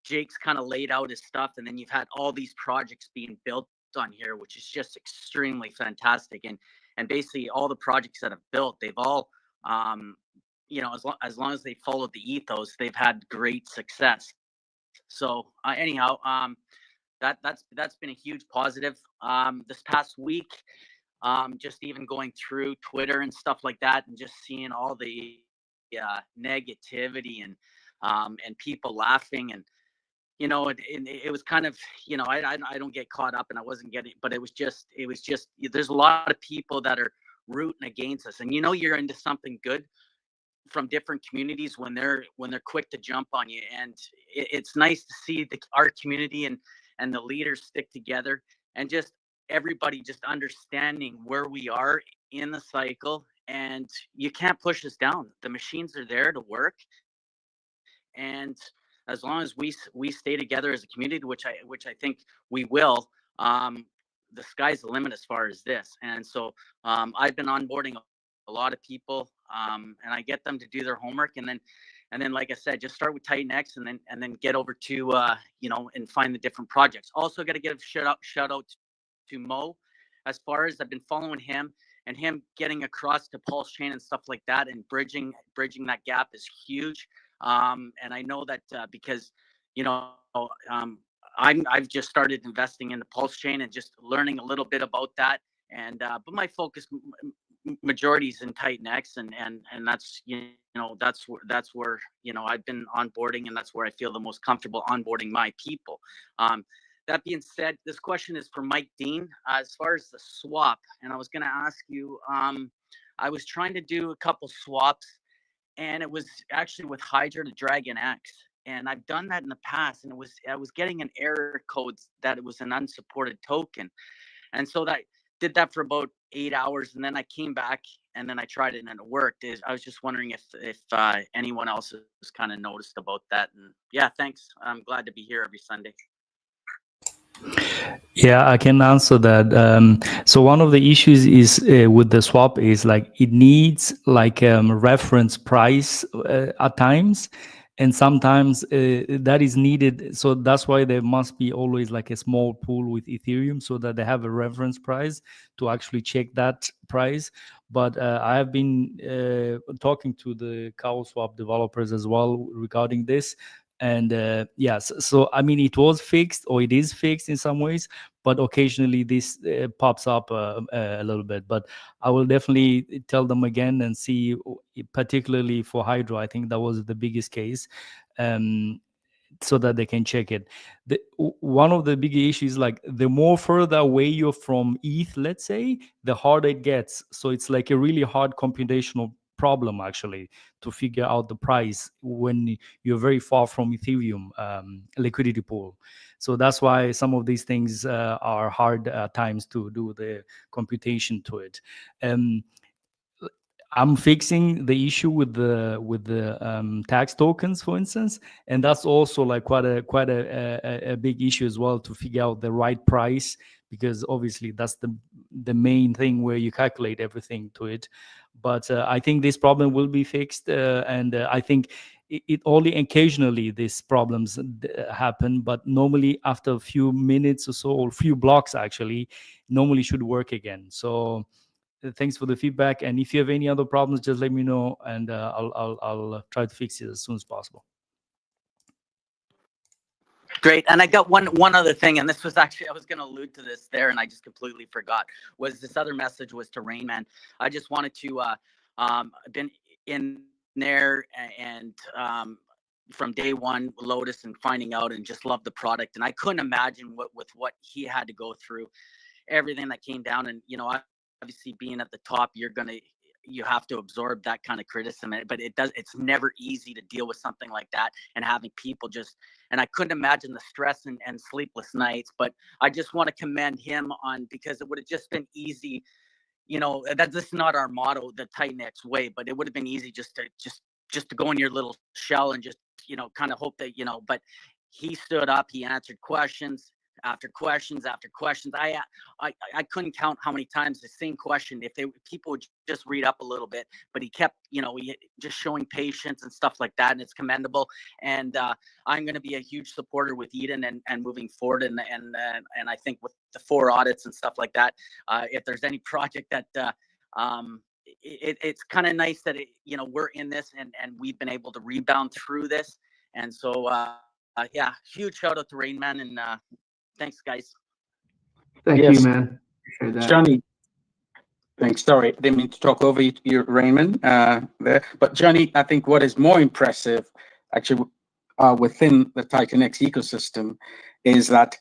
Jake's kind of laid out his stuff, and then you've had all these projects being built on here, which is just extremely fantastic. And basically all the projects that have built, they've all, as long as they followed the ethos, they've had great success. So anyhow, that's been a huge positive. This past week, just even going through Twitter and stuff like that, and just seeing all the negativity and people laughing, and it was kind of, I don't get caught up, and I wasn't getting, but it was just there's a lot of people that are rooting against us, and you're into something good from different communities when they're quick to jump on you. And it's nice to see our community and the leaders stick together, and just everybody just understanding where we are in the cycle, and you can't push us down. The machines are there to work, and as long as we stay together as a community, which I think we will, the sky's the limit as far as this. And so I've been onboarding a lot of people, and I get them to do their homework, and then like I said, just start with TITANX, and then get over to and find the different projects. Also got to give a shout out to Mo, as far as I've been following him, and him getting across to Pulse Chain and stuff like that, and bridging that gap is huge. And I know that because I've just started investing in the Pulse Chain and just learning a little bit about that, and but my focus majority is in TITANX, and that's that's where I've been onboarding, and that's where I feel the most comfortable onboarding my people. That being said, this question is for Mike Dean. As far as the swap, and I was going to ask you, I was trying to do a couple swaps, and it was actually with Hydra to Dragon X, and I've done that in the past, and I was getting an error code that it was an unsupported token, and so that did that for about 8 hours, and then I came back, and then I tried it, and it worked. I was just wondering if anyone else has kind of noticed about that. And yeah, thanks. I'm glad to be here every Sunday. Yeah, I can answer that. So one of the issues is with the swap is like it needs like reference price at times, and sometimes that is needed. So that's why there must be always like a small pool with Ethereum, so that they have a reference price to actually check that price. But I have been talking to the cow swap developers as well regarding this. And yes, so I mean, it was fixed, or it is fixed in some ways, but occasionally this pops up a little bit. But I will definitely tell them again and see, particularly for Hydro, I think that was the biggest case, so that they can check it. One of the big issues, like the more further away you're from ETH, let's say, the harder it gets. So it's like a really hard computational problem actually to figure out the price when you're very far from Ethereum liquidity pool. So that's why some of these things are hard at times to do the computation to it. I'm fixing the issue with the tax tokens, for instance, and that's also like quite a big issue as well, to figure out the right price, because obviously that's the main thing where you calculate everything to it. But I think this problem will be fixed, and I think it only occasionally these problems happen, but normally after a few minutes or so, or a few blocks actually, normally should work again. So thanks for the feedback, and if you have any other problems, just let me know, and I'll try to fix it as soon as possible. Great. And I got one other thing, and this was actually, I was going to allude to this there, and I just completely forgot, was this other message was to Rainman. I just wanted to, been in there and from day one, Lotus, and finding out, and just love the product. And I couldn't imagine with what he had to go through, everything that came down. And, obviously being at the top, you're going to, you have to absorb that kind of criticism, but it's never easy to deal with something like that, and having people and I couldn't imagine the stress and sleepless nights. But I just want to commend him because it would have just been easy, that this is not our motto, the TITANX way, but it would have been easy just to go in your little shell and just, kind of hope that, but he stood up, he answered questions after questions after questions. I couldn't count how many times the same question, people would just read up a little bit, but he kept, just showing patience and stuff like that, and it's commendable. And I'm going to be a huge supporter with Eden and moving forward, and I think with the 4 audits and stuff like that, if there's any project that it's kind of nice that we're in this and we've been able to rebound through this. And so yeah, huge shout out to Rainman, and thanks, guys. Thank you, man. Appreciate that. Johnny, thanks. Sorry, didn't mean to talk over you, Raymond, there. But Johnny, I think what is more impressive, actually, within the TITANX ecosystem, is that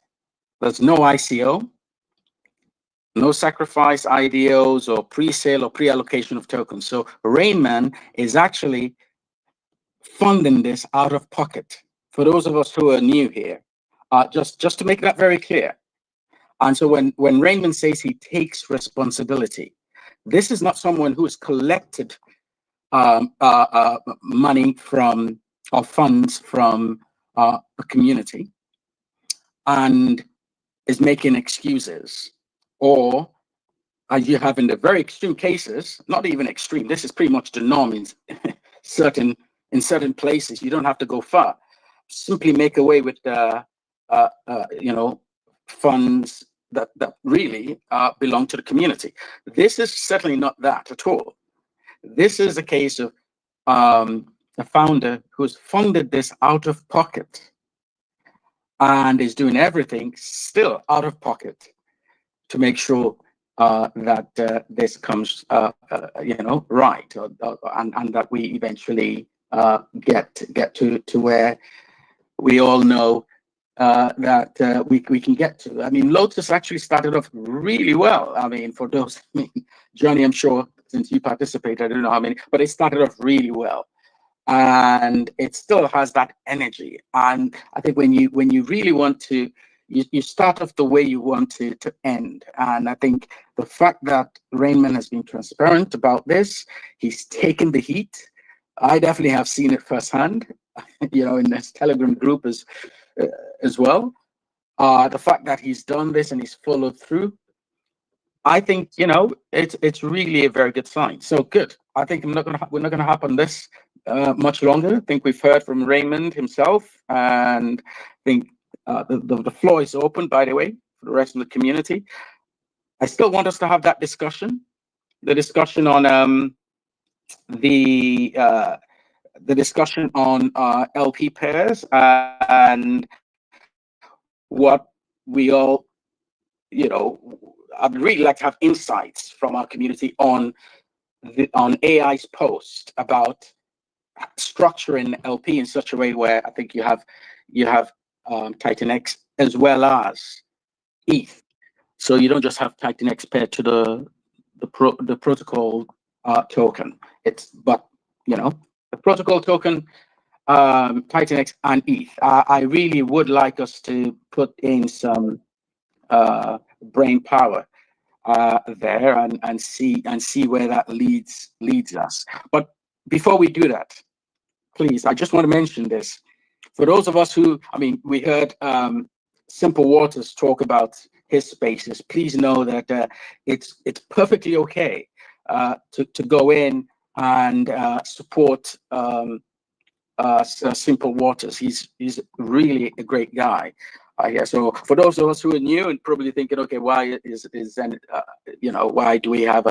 there's no ICO, no sacrifice IDOs or pre-sale or pre-allocation of tokens. So Rainman is actually funding this out of pocket. For those of us who are new here, just to make that very clear. And so when Rainman says he takes responsibility, this is not someone who has collected money from or funds from the community and is making excuses, or as you have in the very extreme cases, not even extreme, this is pretty much the norm in certain places. You don't have to go far. Simply make away with funds that really belong to the community. This is certainly not that at all. This is a case of a founder who's funded this out of pocket and is doing everything still out of pocket to make sure that this comes, right, and that we eventually get to where we all know that we can get to. I mean, Lotus actually started off really well. I mean, for those, Johnny, I'm sure since you participated, I don't know how many, but it started off really well, and it still has that energy. And I think when you really want to, you start off the way you want to end. And I think the fact that Rainman has been transparent about this, he's taken the heat. I definitely have seen it firsthand, in this Telegram group as well. The fact that he's done this and he's followed through, I think, it's really a very good sign. So good. I think we're not gonna hop on this much longer. I think we've heard from Raymond himself, and I think the floor is open, by the way, for the rest of the community. I still want us to have that discussion, the discussion on the discussion on LP pairs and what we all, I'd really like to have insights from our community on AI's post about structuring LP in such a way where I think you have TITANX as well as ETH, so you don't just have TITANX paired to the protocol token. The protocol token, TITANX and ETH. I really would like us to put in some brain power there and see where that leads us. But before we do that, please, I just want to mention this. For those of us who, we heard Simple Waters talk about his spaces. Please know that it's perfectly okay to go in and support Simple Waters. He's really a great guy. So for those of us who are new and probably thinking, okay, why is why do we have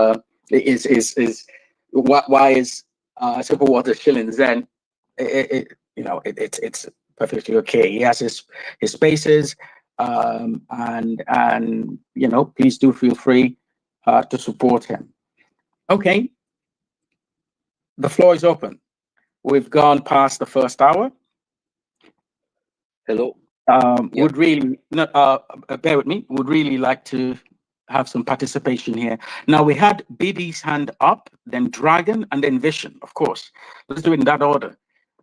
why is Simple Waters shilling Zen? It's perfectly okay. He has his spaces, and please do feel free to support him. Okay, the floor is open. We've gone past the first hour. Hello. Would really bear with me. Would really like to have some participation here. Now we had BB's hand up, then Dragon, and then Vision, of course. Let's do it in that order.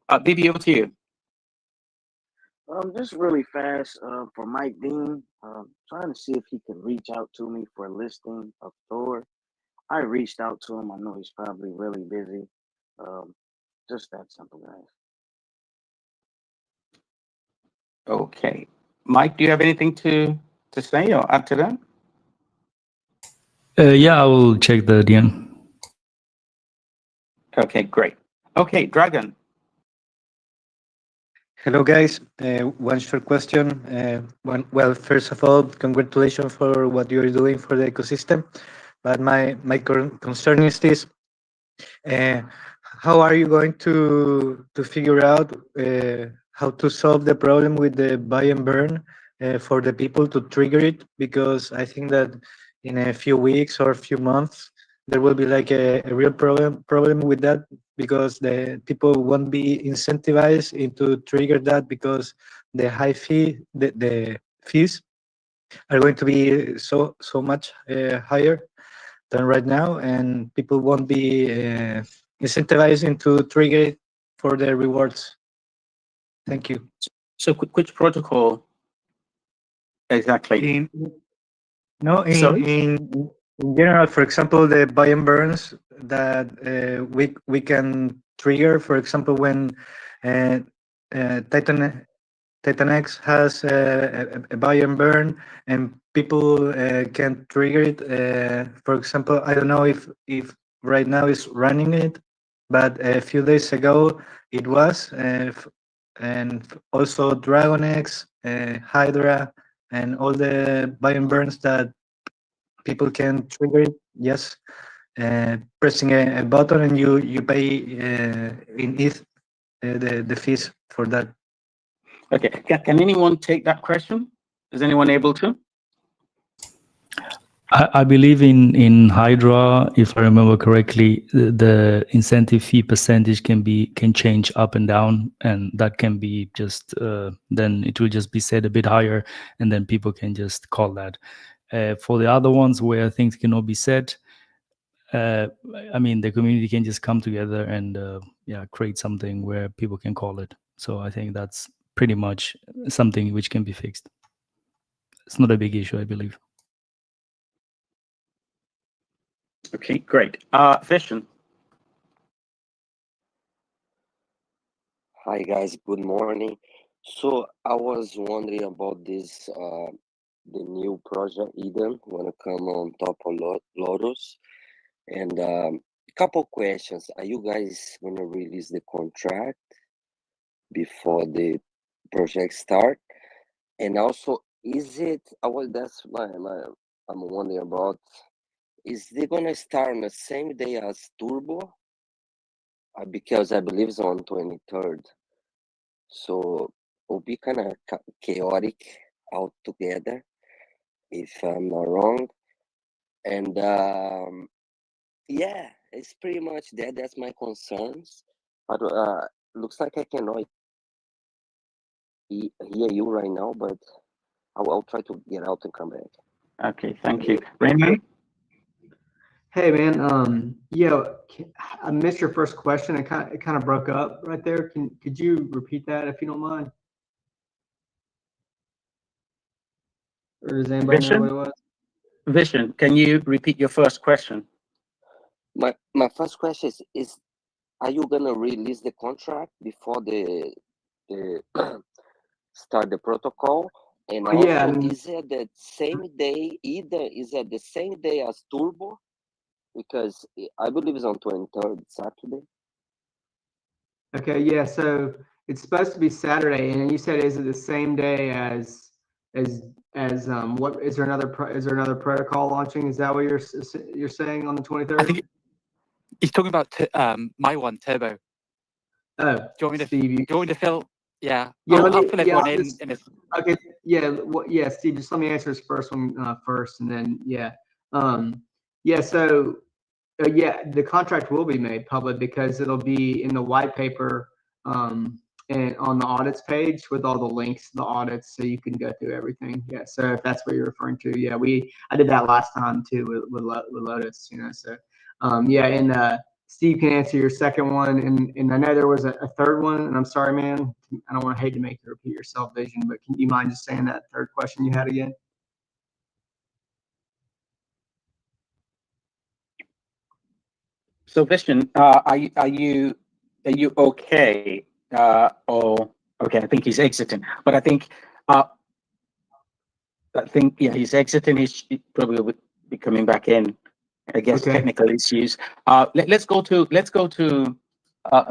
BB, over to you. Just really fast for Mike Dean. Trying to see if he can reach out to me for a listing of Thor. I reached out to him. I know he's probably really busy. Just that simple, guys. Okay. Mike, do you have anything to say or add to that? Yeah, I will check the DM. Okay, great. Okay, Dragon. Hello, guys. One short question. Well, first of all, congratulations for what you're doing for the ecosystem. But my concern is this: how are you going to figure out how to solve the problem with the buy and burn for the people to trigger it? Because I think that in a few weeks or a few months there will be like a real problem with that, because the people won't be incentivized into trigger that, because the high fee, the fees are going to be so much higher than right now, and people won't be incentivized into trigger it for the rewards. Thank you. So which protocol exactly? In general, for example, the buy and burns that we can trigger, for example, when TITANX has a buy and burn, and people can trigger it. For example, I don't know if right now it's running it, but a few days ago it was, and also DragonX, Hydra, and all the buy and burns that people can trigger it. Yes, pressing a button, and you pay in ETH the fees for that. Okay, can anyone take that question? Is anyone able to? I believe in Hydra, if I remember correctly, the incentive fee percentage can change up and down, and that can be just then it will just be set a bit higher, and then people can just call that. For the other ones where things cannot be set, I mean, the community can just come together and create something where people can call it. So I think that's pretty much something which can be fixed. It's not a big issue, I believe. Okay, great. Vision. Hi guys, good morning. So I was wondering about this, the new project Eden wanna come on top of Lotus, and a couple questions. Are you guys gonna release the contract before the project start? And also, is it? That's I'm wondering about. Is they gonna start on the same day as Turbo? Because I believe it's on 23rd. So it'll be kind of chaotic altogether, if I'm not wrong. And yeah, it's pretty much that. That's my concerns. But looks like I cannot hear you right now, but I'll try to get out and come back. Okay, thank you. Rainman? Hey man, yeah, I missed your first question. It kind of broke up right there. Could you repeat that if you don't mind? Or does anybody know what it was? Vision, can you repeat your first question? My first question is are you gonna release the contract before the start the protocol? And also, yeah, I mean, is it the same day? Is it the same day as Turbo? Because I believe it's on 23rd Saturday. Okay, yeah. So it's supposed to be Saturday, and you said is it the same day as what is there another protocol launching? Is that what you're saying on the 23rd? I think he's talking about my one, Turbo. Oh, do you want me to? Steve, do you want me to fill? Yeah, yeah. I'll fill everyone in. Okay, yeah, yeah. Steve, just let me answer this first one first, and then yeah. So yeah, the contract will be made public because it'll be in the white paper, and and on the audits page with all the links to the audits, so you can go through everything. Yeah. So if that's what you're referring to, yeah, I did that last time too with Lotus. So yeah, and Steve can answer your second one, and I know there was a third one, and I'm sorry, man, I don't want to hate to make you repeat yourself, Vision, but can you mind just saying that third question you had again? So Vision, are you okay? Or okay, I think he's exiting, but I think yeah, he's exiting. He probably will be coming back in. I guess Okay. technical issues. Let's go to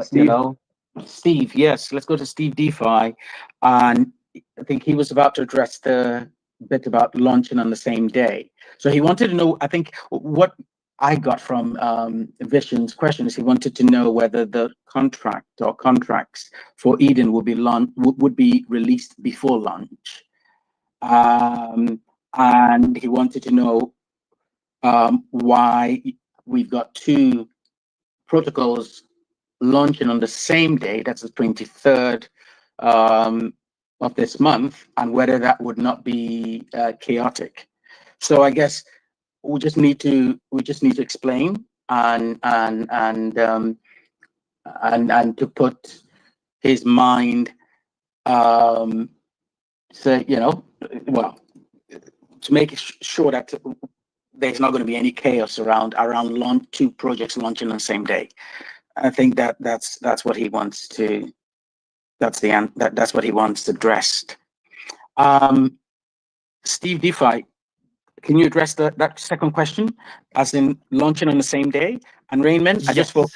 Steve? Steve. Yes, let's go to Steve DeFi, and I think he was about to address the bit about launching on the same day. So he wanted to know. I think what I got from Vision's question is he wanted to know whether the contract or contracts for Eden would be released before launch. And he wanted to know why we've got two protocols launching on the same day, that's the 23rd of this month, and whether that would not be chaotic. So I guess we just need to explain and to put his mind so well, to make sure that there's not going to be any chaos around two projects launching on the same day. I think that's what he wants to. That's what he wants addressed. Steve DeFi, can you address that second question, as in launching on the same day? And Rainman, Yes. I just for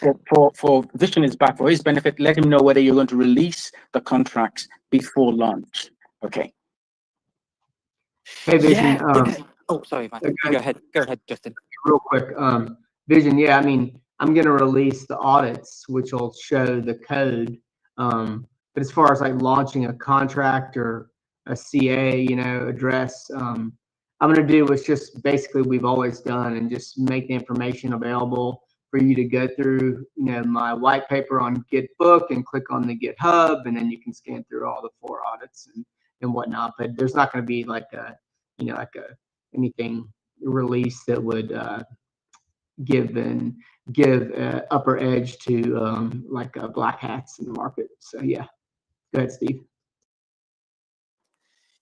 Vision is back, for his benefit, let him know whether you're going to release the contracts before launch. Okay. Hey, Vision. Yeah. Oh, sorry, Mike. You go ahead. Go ahead, Justin. Real quick. Vision, yeah, I mean, I'm going to release the audits, which will show the code. But as far as like launching a contract or a CA, address, I'm going to do what's just basically we've always done, and just make the information available for you to go through, my white paper on Gitbook and click on the GitHub, and then you can scan through all the 4 audits and whatnot. But there's not going to be like anything release that would give upper edge to black hats in the market. So yeah, go ahead, Steve.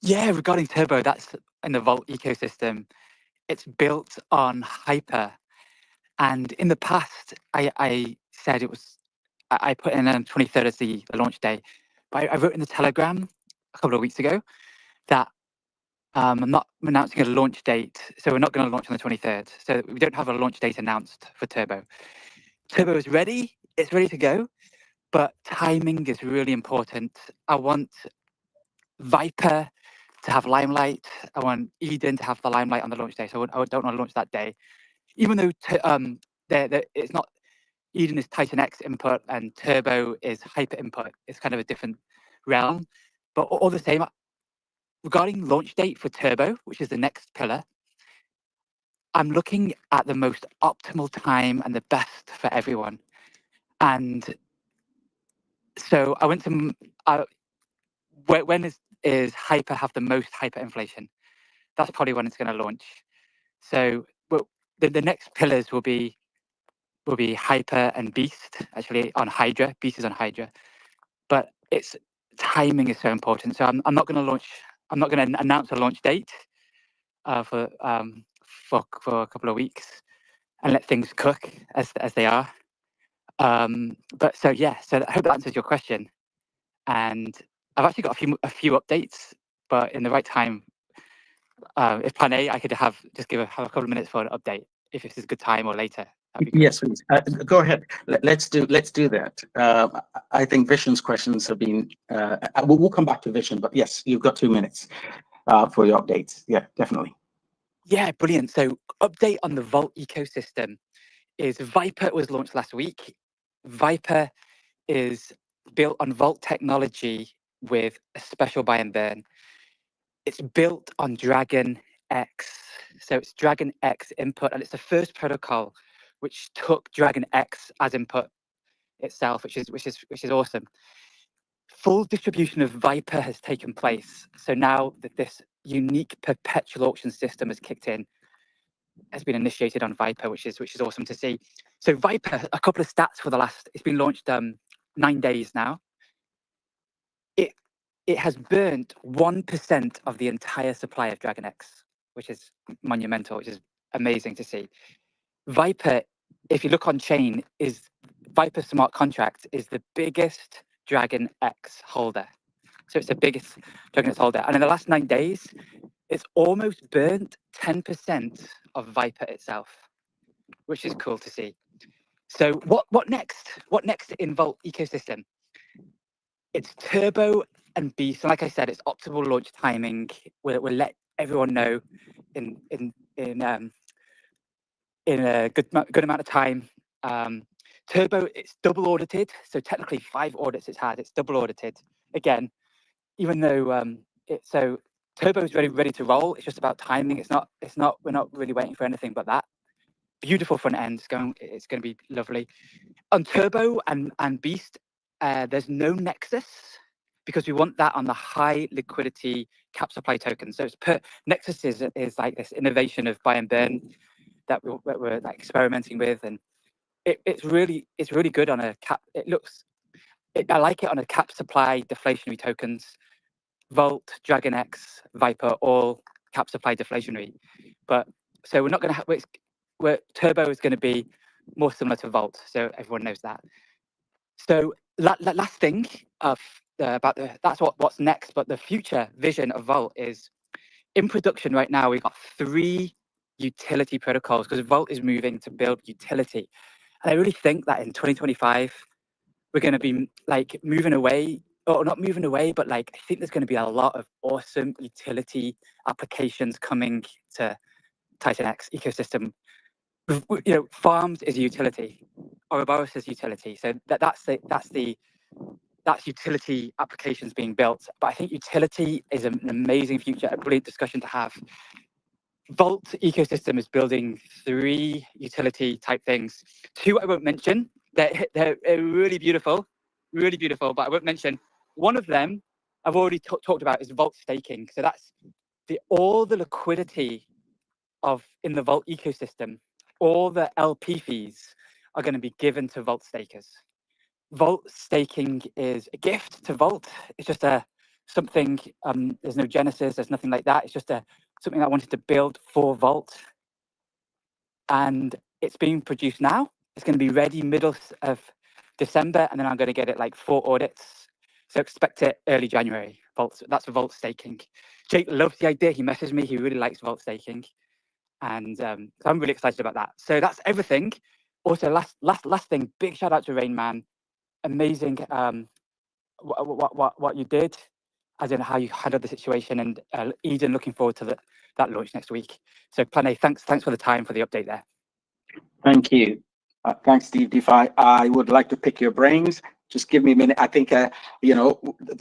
Yeah, regarding Turbo, that's in the Vault ecosystem. It's built on Hyper, and in the past, I said it was. I put in 23rd as the launch day, but I wrote in the Telegram a couple of weeks ago that I'm not announcing a launch date, so we're not going to launch on the 23rd. So we don't have a launch date announced for Turbo. Turbo is ready; it's ready to go, but timing is really important. I want Viper to have Limelight. I want Eden to have the Limelight on the launch day. So I don't want to launch that day, even though it's not. Eden is TITANX input and Turbo is Hyper input. It's kind of a different realm, but all the same. Regarding launch date for Turbo, which is the next pillar, I'm looking at the most optimal time and the best for everyone. And so I went to when is Hyper have the most hyperinflation? That's probably when it's going to launch. So the next pillars will be Hyper and Beast, actually on Hydra. Beast is on Hydra, but its timing is so important. So I'm not going to launch. I'm not going to announce a launch date for a couple of weeks and let things cook as they are. But so yeah, so I hope that answers your question. And I've actually got a few updates, but in the right time. If Plan A, I could have a couple of minutes for an update. If this is a good time or later. Yes, please. Go ahead. Let's do that. I think Vision's questions have been. We'll come back to Vision, but yes, you've got 2 minutes for your updates. Yeah, definitely. Yeah, brilliant. So, update on the Vault ecosystem is Viper was launched last week. Viper is built on Vault technology with a special buy and burn. It's built on Dragon X. So it's Dragon X input, and it's the first protocol which took Dragon X as input itself, which is awesome. full distribution of Viper has taken place. So now that this unique perpetual auction system has kicked in, has been initiated on Viper, which is awesome to see. So Viper, a couple of stats for the last, it's been launched 9 days now. It has burnt 1% of the entire supply of Dragon X, which is monumental, which is amazing to see. Viper, if you look on chain, is Viper smart contract is the biggest Dragon X holder. So it's the biggest Dragon X holder. And in the last 9 days, it's almost burnt 10% of Viper itself, which is cool to see. So what next? What next in Vault ecosystem? It's Turbo and Beast. And like I said, it's optimal launch timing. We'll let everyone know in a good amount of time. Turbo, it's double audited. So technically 5 audits it's had. It's double audited. Again, even though so Turbo is ready to roll. It's just about timing. We're not really waiting for anything but that. Beautiful front end. It's going to be lovely. On Turbo and Beast, there's no Nexus because we want that on the high liquidity cap supply token. So Nexus is like this innovation of buy and burn that we're like experimenting with, and it's really good on a cap. I like it on a cap supply deflationary tokens. Vault, Dragon X, Viper, all cap supply deflationary. But so we're not going to have. Turbo is going to be more similar to Vault, so everyone knows that. So last thing about that's what's next. But the future vision of Vault is in production right now. We've got 3 utility protocols because Vault is moving to build utility, and I really think that in 2025 we're going to be like moving away, or not moving away, but like I think there's going to be a lot of awesome utility applications coming to TITANX ecosystem. Farms is a utility, Ouroboros is utility. So that's utility applications being built. But I think utility is an amazing future, a brilliant discussion to have. Vault ecosystem is building 3 utility type things. 2 I won't mention. They're really beautiful, but I won't mention. One of them I've already talked about is Vault staking. So that's all the liquidity in the Vault ecosystem. All the LP fees are going to be given to Vault stakers. Vault staking is a gift to Vault. It's just something. There's no genesis. There's nothing like that. It's just something I wanted to build for Vault, and it's being produced now. It's going to be ready middle of December, and then I'm going to get it like 4 audits. So expect it early January. Vault. That's Vault staking. Jake loves the idea. He messaged me. He really likes Vault staking. And so I'm really excited about that. So that's everything. Also, last thing, big shout out to Rainman. Amazing what you did, as in how you handled the situation. And Eden, looking forward to that launch next week. So Plan A, thanks for the time for the update there. Thank you. Thanks, Steve DeFi. I would like to pick your brains. Just give me a minute. I think the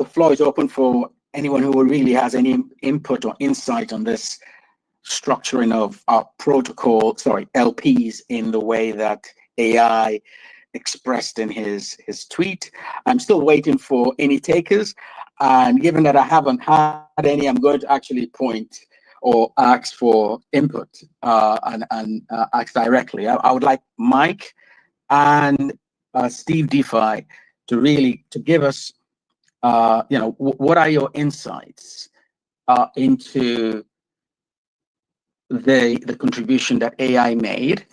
floor is open for anyone who really has any input or insight on this structuring of our LPs in the way that AI expressed in his tweet. I'm still waiting for any takers, and given that I haven't had any, I'm going to actually point or ask for input and ask directly. I would like Mike and Steve DeFi to give us what are your insights into the contribution that AI made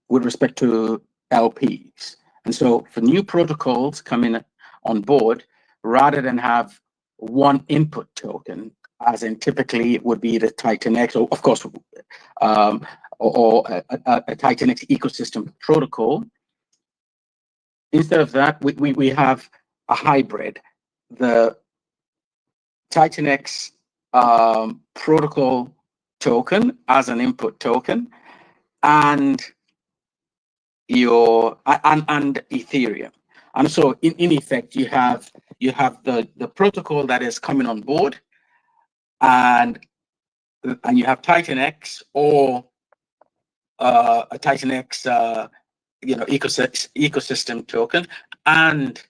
with respect to LPs. And so for new protocols coming on board, rather than have one input token, as in typically it would be the TITANX, or of course, or a TITANX ecosystem protocol, instead of that, we have a hybrid. The TITANX protocol token as an input token, and Ethereum. And so in effect, you have the protocol that is coming on board, and you have TITANX or a TITANX ecosystem token and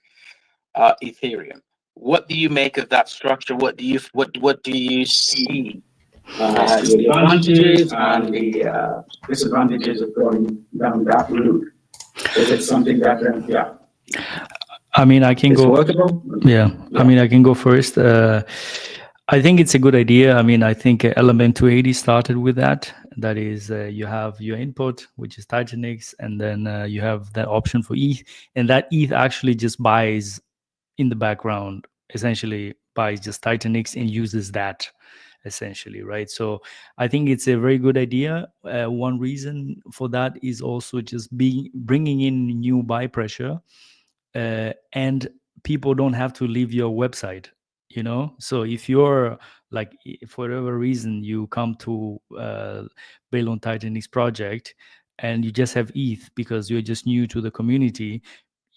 Ethereum. what do you make of that structure? What do you see the advantages and the disadvantages of going down that route? Is it something that I mean, I can is go. workable? Yeah, I mean, I can go first. I think it's a good idea. I mean, I think Element 280 started with that. That is, you have your input, which is TITANX, and then you have that option for ETH, and that ETH actually just buys in the background, essentially buys just TITANX and uses that, essentially, right? So I think it's a very good idea. One reason for that is also just bringing in new buy pressure, and people don't have to leave your website, you know. So if you're like, for whatever reason you come to build on TITANX project and you just have ETH because you're just new to the community,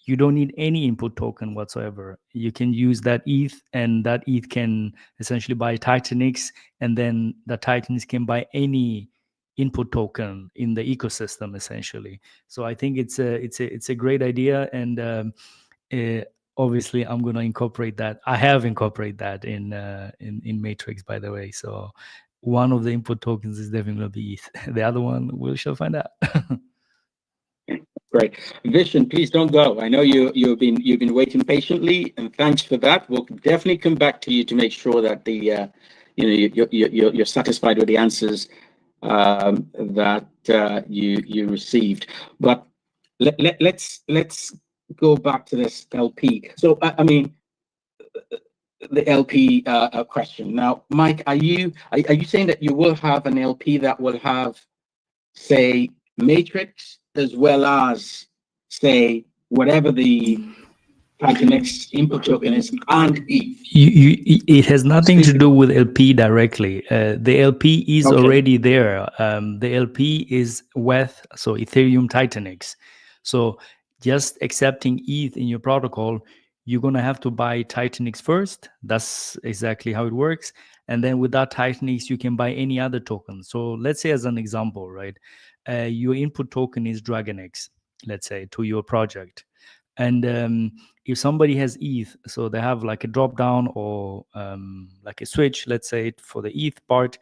you don't need any input token whatsoever. You can use that ETH, and that ETH can essentially buy TITANX, and then the TITANX can buy any input token in the ecosystem, essentially. So I think it's a great idea, and obviously I'm going to incorporate that. I have incorporated that in Matrix, by the way. So one of the input tokens is definitely going to be ETH. The other one we shall find out. Great. Vishen, please don't go. I know you've been waiting patiently, and thanks for that. We'll definitely come back to you to make sure that the you're satisfied with the answers that you received. But let's go back to this LP. So I mean, the LP question. Now, Mike, are you saying that you will have an LP that will have, say, Matrix as well as, say, whatever the TITANX input token is, and ETH? It has nothing to do with LP directly. The LP is already there. The LP is WETH, so Ethereum TITANX. So just accepting ETH in your protocol, you're going to have to buy TITANX first. That's exactly how it works. And then with that TITANX, you can buy any other token. So let's say, as an example, right, your input token is DragonX, let's say, to your project. And if somebody has ETH, so they have like a drop down or like a switch, let's say, for the ETH part.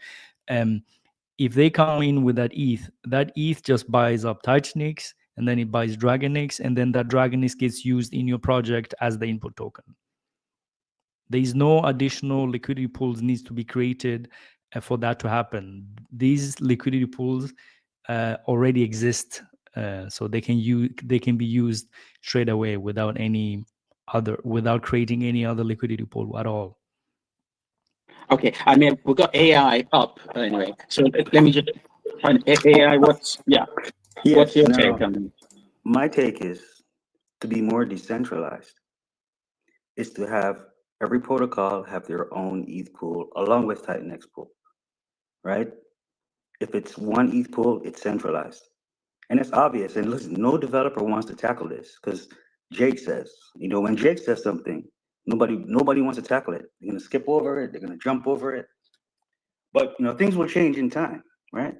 If they come in with that ETH just buys up TITANX, and then it buys DragonX, and then that DragonX gets used in your project as the input token. There is no additional liquidity pools needs to be created for that to happen. These liquidity pools already exist, so they can be used straight away without creating any other liquidity pool at all. Okay, I mean, we've got AI up anyway. So let me just find AI. What's your take on it? My take is to be more decentralized. Is to have every protocol have their own ETH pool along with TITANX pool, right? If it's one ETH pool, it's centralized. And it's obvious. And listen, no developer wants to tackle this because Jake says, when Jake says something, nobody wants to tackle it. They're going to skip over it. They're going to jump over it. But, things will change in time, right?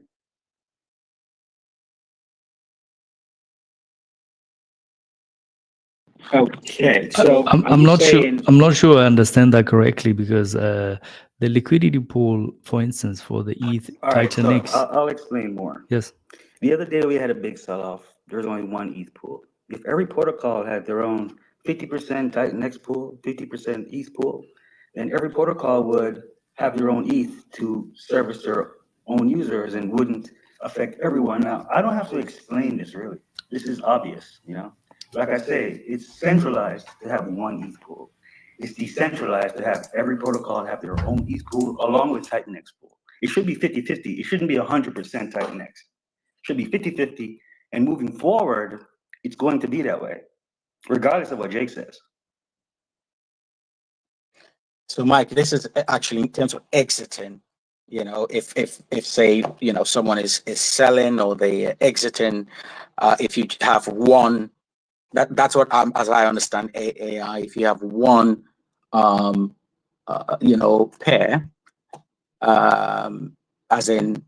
Okay, so I'm not sure I understand that correctly, because the liquidity pool, for instance, for the ETH TITANX. So I'll explain more. Yes. The other day we had a big sell-off. There's only one ETH pool. If every protocol had their own 50% TITANX pool, 50% ETH pool, then every protocol would have their own ETH to service their own users and wouldn't affect everyone. Now, I don't have to explain this really. This is obvious, Like I say, it's centralized to have one ETH pool. It's decentralized to have every protocol have their own ETH pool along with TITANX pool. It should be 50-50. It shouldn't be 100% TITANX. It should be 50-50. And moving forward, it's going to be that way, regardless of what Jake says. So, Mike, this is actually in terms of exiting. If say, someone is selling or they exiting, if you have one. That's what as I understand AI. If you have one, pair, as in,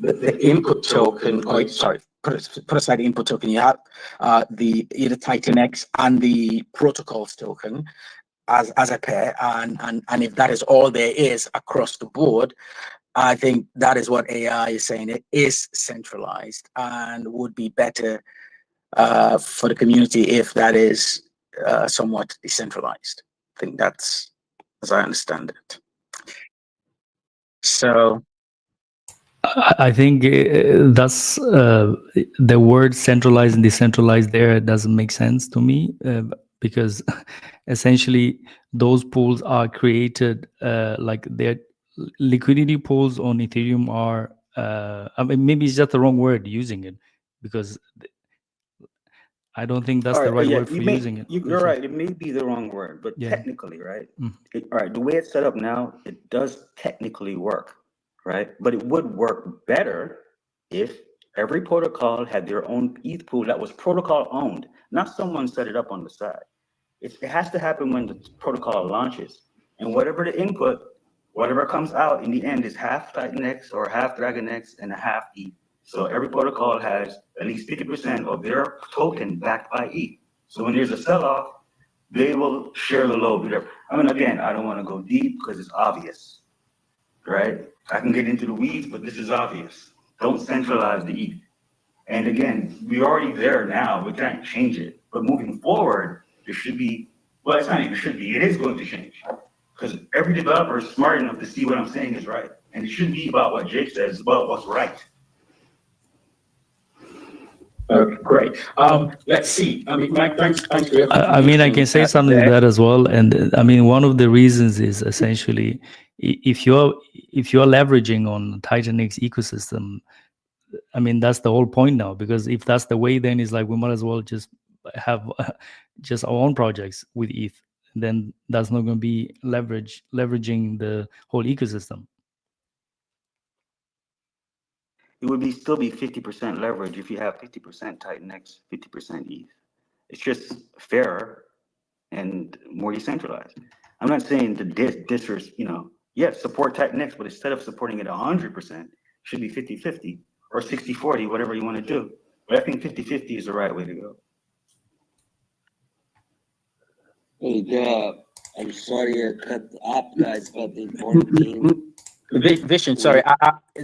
the input token, or sorry, put aside the input token, you have the either TITANX and the protocols token as a pair, and if that is all there is across the board, I think that is what AI is saying. It is centralized and would be better for the community if that is somewhat decentralized. I think that's as I understand it. So I think that's the word centralized and decentralized there doesn't make sense to me because essentially those pools are created like their liquidity pools on Ethereum are I mean, maybe it's just the wrong word using it because I don't think that's the right word for using it. You're right. It may be the wrong word, but technically, right? All right. The way it's set up now, it does technically work, right? But it would work better if every protocol had their own ETH pool that was protocol owned, not someone set it up on the side. It has to happen when the protocol launches, and whatever the input, whatever comes out in the end is half TITANX or half DragonX and a half ETH. So every protocol has at least 50% of their token backed by ETH. So when there's a sell-off, they will share the load with them. I mean, again, I don't want to go deep because it's obvious, right? I can get into the weeds, but this is obvious. Don't centralize the ETH. And again, we're already there now. We can't change it. But moving forward, there should be, well, it's not even should be, it is going to change. Because every developer is smart enough to see what I'm saying is right. And it shouldn't be about what Jake says, it's about what's right. Okay, great. Let's see. I mean, Mike, thanks for your I mean, I can say something to that as well. And I mean, one of the reasons is essentially if you're leveraging on TITANX ecosystem, I mean, that's the whole point now, because if that's the way, then it's like we might as well just have just our own projects with ETH. Then that's not going to be leveraging the whole ecosystem. It would still be 50% leverage if you have 50% TITANX, 50% ETH. It's just fairer and more decentralized. I'm not saying the dissers, support TITANX, but instead of supporting it 100%, should be 50-50 or 60-40, whatever you want to do. But I think 50-50 is the right way to go. Hey, Dub, I'm sorry to cut up, guys, but the important thing. Vision, sorry,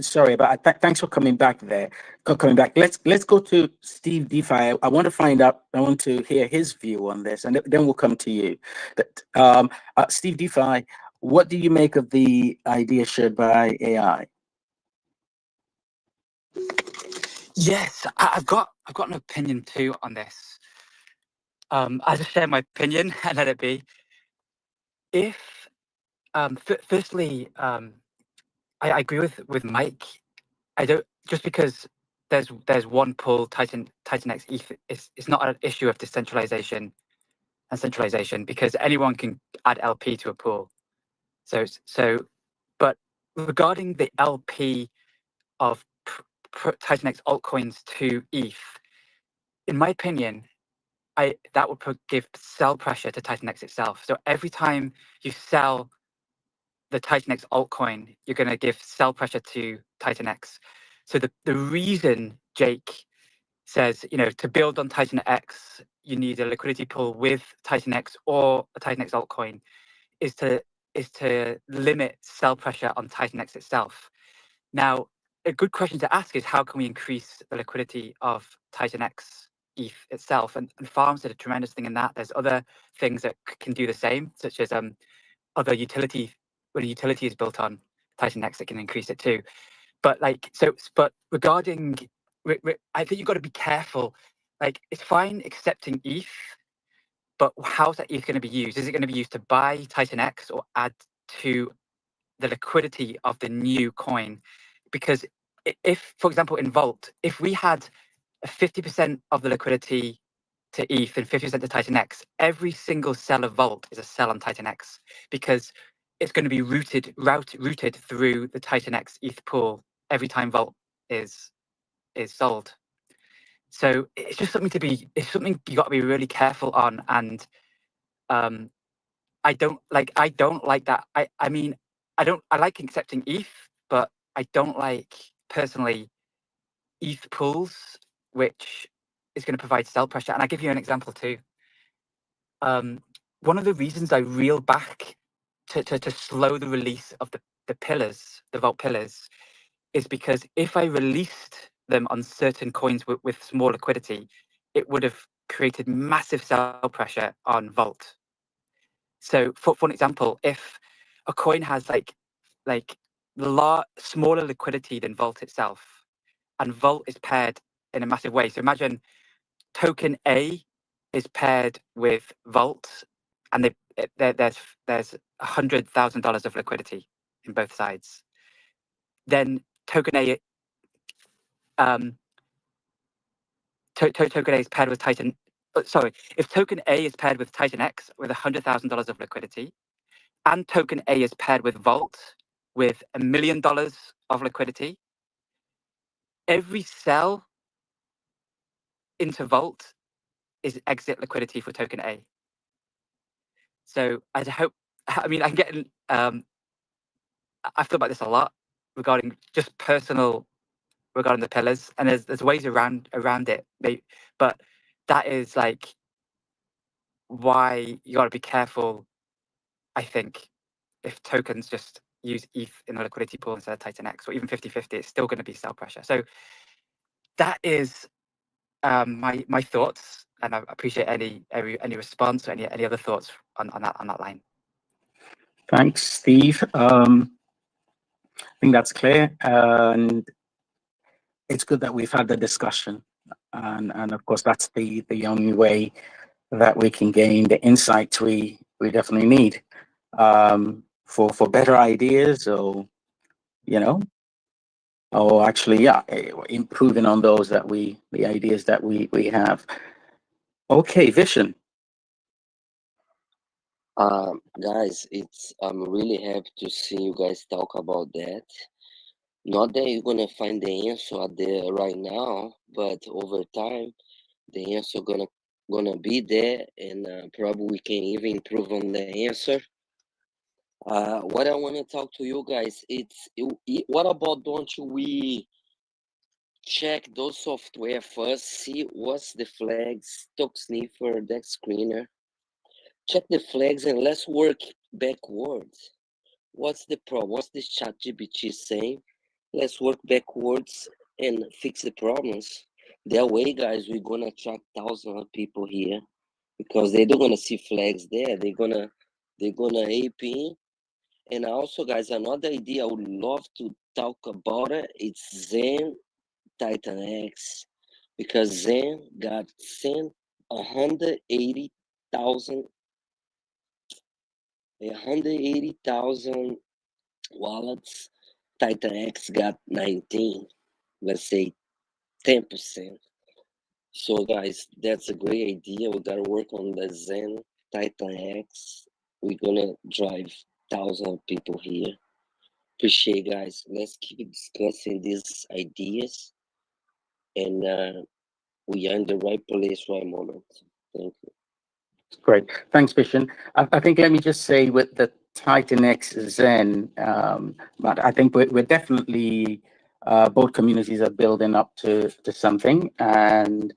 sorry, but thanks for coming back there. Let's go to Steve DeFi. I want to hear his view on this, and then we'll come to you. Steve DeFi, what do you make of the idea shared by AI? Yes, I've got an opinion too on this. I'll just share my opinion and let it be. If firstly, I agree with Mike. I don't, just because there's one pool, TITANX ETH, it's not an issue of decentralization and centralization, because anyone can add LP to a pool. So, but regarding the LP of TITANX altcoins to ETH, in my opinion, that would give sell pressure to TITANX itself. So every time you sell the TITANX altcoin, you're going to give sell pressure to TITANX. So the reason Jake says, to build on TITANX, you need a liquidity pool with TITANX or a TITANX altcoin, is to limit sell pressure on TITANX itself. Now, a good question to ask is, how can we increase the liquidity of TITANX ETH itself? And Farms did a tremendous thing in that. There's other things that can do the same, such as other utility. When a utility is built on TITANX, it can increase it too. But regarding, I think you've got to be careful. Like, it's fine accepting ETH, but how's that ETH going to be used? Is it going to be used to buy TITANX or add to the liquidity of the new coin? Because if, for example, in Vault, if we had 50% of the liquidity to ETH and 50% to TITANX, every single sell of Vault is a sell on TITANX, because it's going to be routed through the TITANX ETH pool every time Vault is sold. So it's just something you got to be really careful on. And I don't like that. I like accepting ETH, but I don't like personally ETH pools, which is going to provide sell pressure. And I'll give you an example too. One of the reasons I reel back to slow the release of the pillars, the vault pillars, is because if I released them on certain coins with small liquidity, it would have created massive sell pressure on vault. So for an example, if a coin has like smaller liquidity than vault itself, and vault is paired in a massive way. So imagine token A is paired with vault, and there's $100,000 of liquidity in both sides. Then token A, token A is paired with Titan. Sorry, if token A is paired with TITANX with $100,000 of liquidity, and token A is paired with vault with $1 million of liquidity, every sell into vault is exit liquidity for token A. So I mean, I'm getting, I've thought about this a lot regarding just personal, regarding the pillars, and there's ways around it, but that is like why you got to be careful. I think if tokens just use ETH in a liquidity pool instead of TITANX, or even 50-50, it's still going to be sell pressure. So that is my thoughts, and I appreciate any response or any other thoughts on that line. Thanks, Steve. I think that's clear, and it's good that we've had the discussion, and of course that's the only way that we can gain the insights we definitely need for better ideas, or or actually improving on those the ideas that we have. Okay, Vision. Guys, I'm really happy to see you guys talk about that. Not that you're gonna find the answer out there right now, but over time, the answer gonna be there, and probably we can even improve on the answer. What I want to talk to you guys, what about don't we check those software first, see what's the flags, stock sniffer, deck screener, check the flags, and let's work backwards. What's the problem? What's this ChatGPT saying? Let's work backwards and fix the problems. That way, guys, we're gonna attract thousands of people here because they're gonna see flags there. They're gonna AP in. And also, guys, another idea I would love to talk about it's Zen TITANX, because Zen got sent 180,000 wallets. TITANX got 19, let's say 10%. So guys, that's a great idea. We gotta work on the Zen TITANX. We're gonna drive thousands of people here. Appreciate, guys. Let's keep discussing these ideas, and we are in the right place, right moment. Thank you. Great, thanks, Vision. I think let me just say with the TITANX Zen, but I think we're definitely both communities are building up to something, and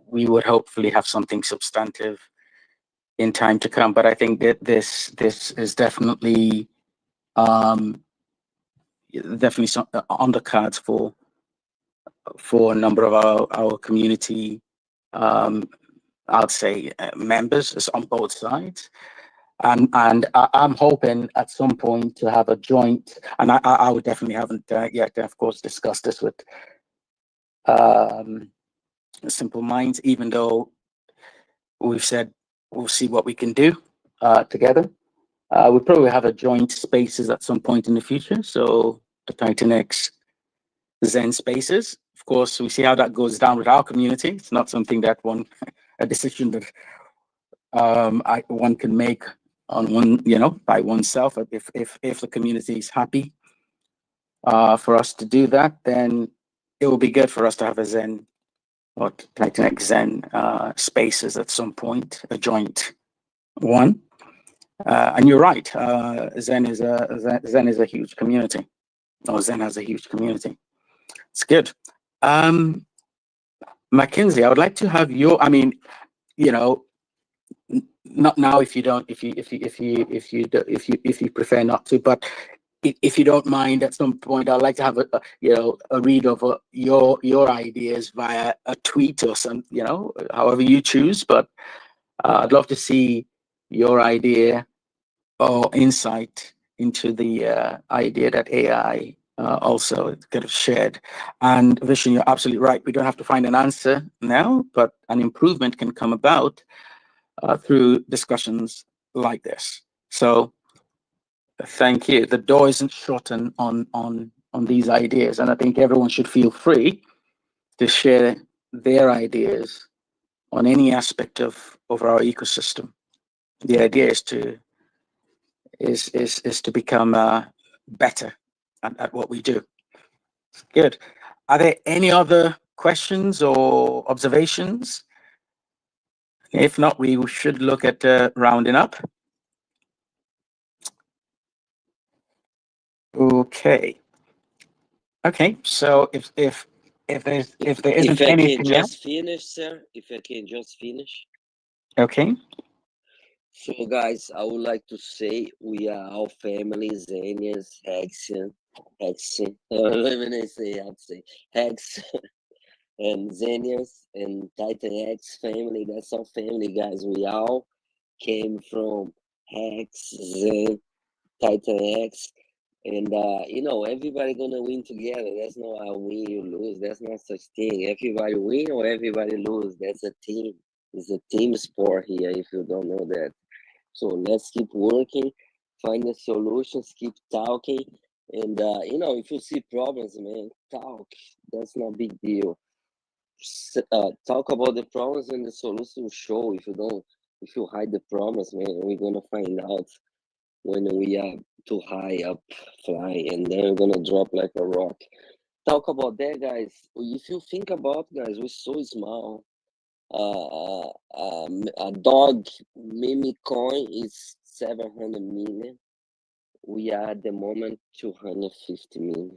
we would hopefully have something substantive in time to come. But I think that this is definitely some on the cards for a number of our community. I'd say members on both sides, and I'm hoping at some point to have a joint. And I would definitely haven't yet, of course, discussed this with Simple Minds, even though we've said we'll see what we can do together. We'll probably have a joint spaces at some point in the future. So the TITANX Zen spaces. Of course, we see how that goes down with our community. It's not something that a decision that one can make on by oneself. If the community is happy for us to do that, then it will be good for us to have a Zen or TITANX Zen spaces at some point, a joint one. And you're right, Zen is a huge community. Zen has a huge community. It's good. Mackenzie, I would like to have your, I mean, you know, not now if you don't, if you prefer not to, but if you don't mind, at some point, I'd like to have a read of your ideas via a tweet or some, however you choose. But I'd love to see your idea or insight into the idea that AI also kind of shared. And Vishen, you're absolutely right. We don't have to find an answer now, but an improvement can come about through discussions like this. So thank you. The door isn't shut on these ideas, and I think everyone should feel free to share their ideas on any aspect of our ecosystem. The idea is to become better at what we do. Good. Are there any other questions or observations? If not, we should look at rounding up. Okay. So if there isn't anything else, finish, sir. If I can just finish. Okay. So, guys, I would like to say we are all families, Zanias, Hexian, let me say Hex and Zanias and TITANX family. That's our family, guys. We all came from Hex, Zen, TITANX. And everybody gonna win together. That's not a win, you lose. That's not such thing. Everybody win or everybody lose. That's a team. It's a team sport here, if you don't know that. So let's keep working, find the solutions, keep talking. And if you see problems, man, talk. That's not a big deal. Talk about the problems and the solution will show. If you hide the problems, man, we're gonna find out when we are too high up flying, and then we're gonna drop like a rock. Talk about that, guys. If you think about, guys, we're so small. A dog meme coin is 700 million. We are at the moment 250 million.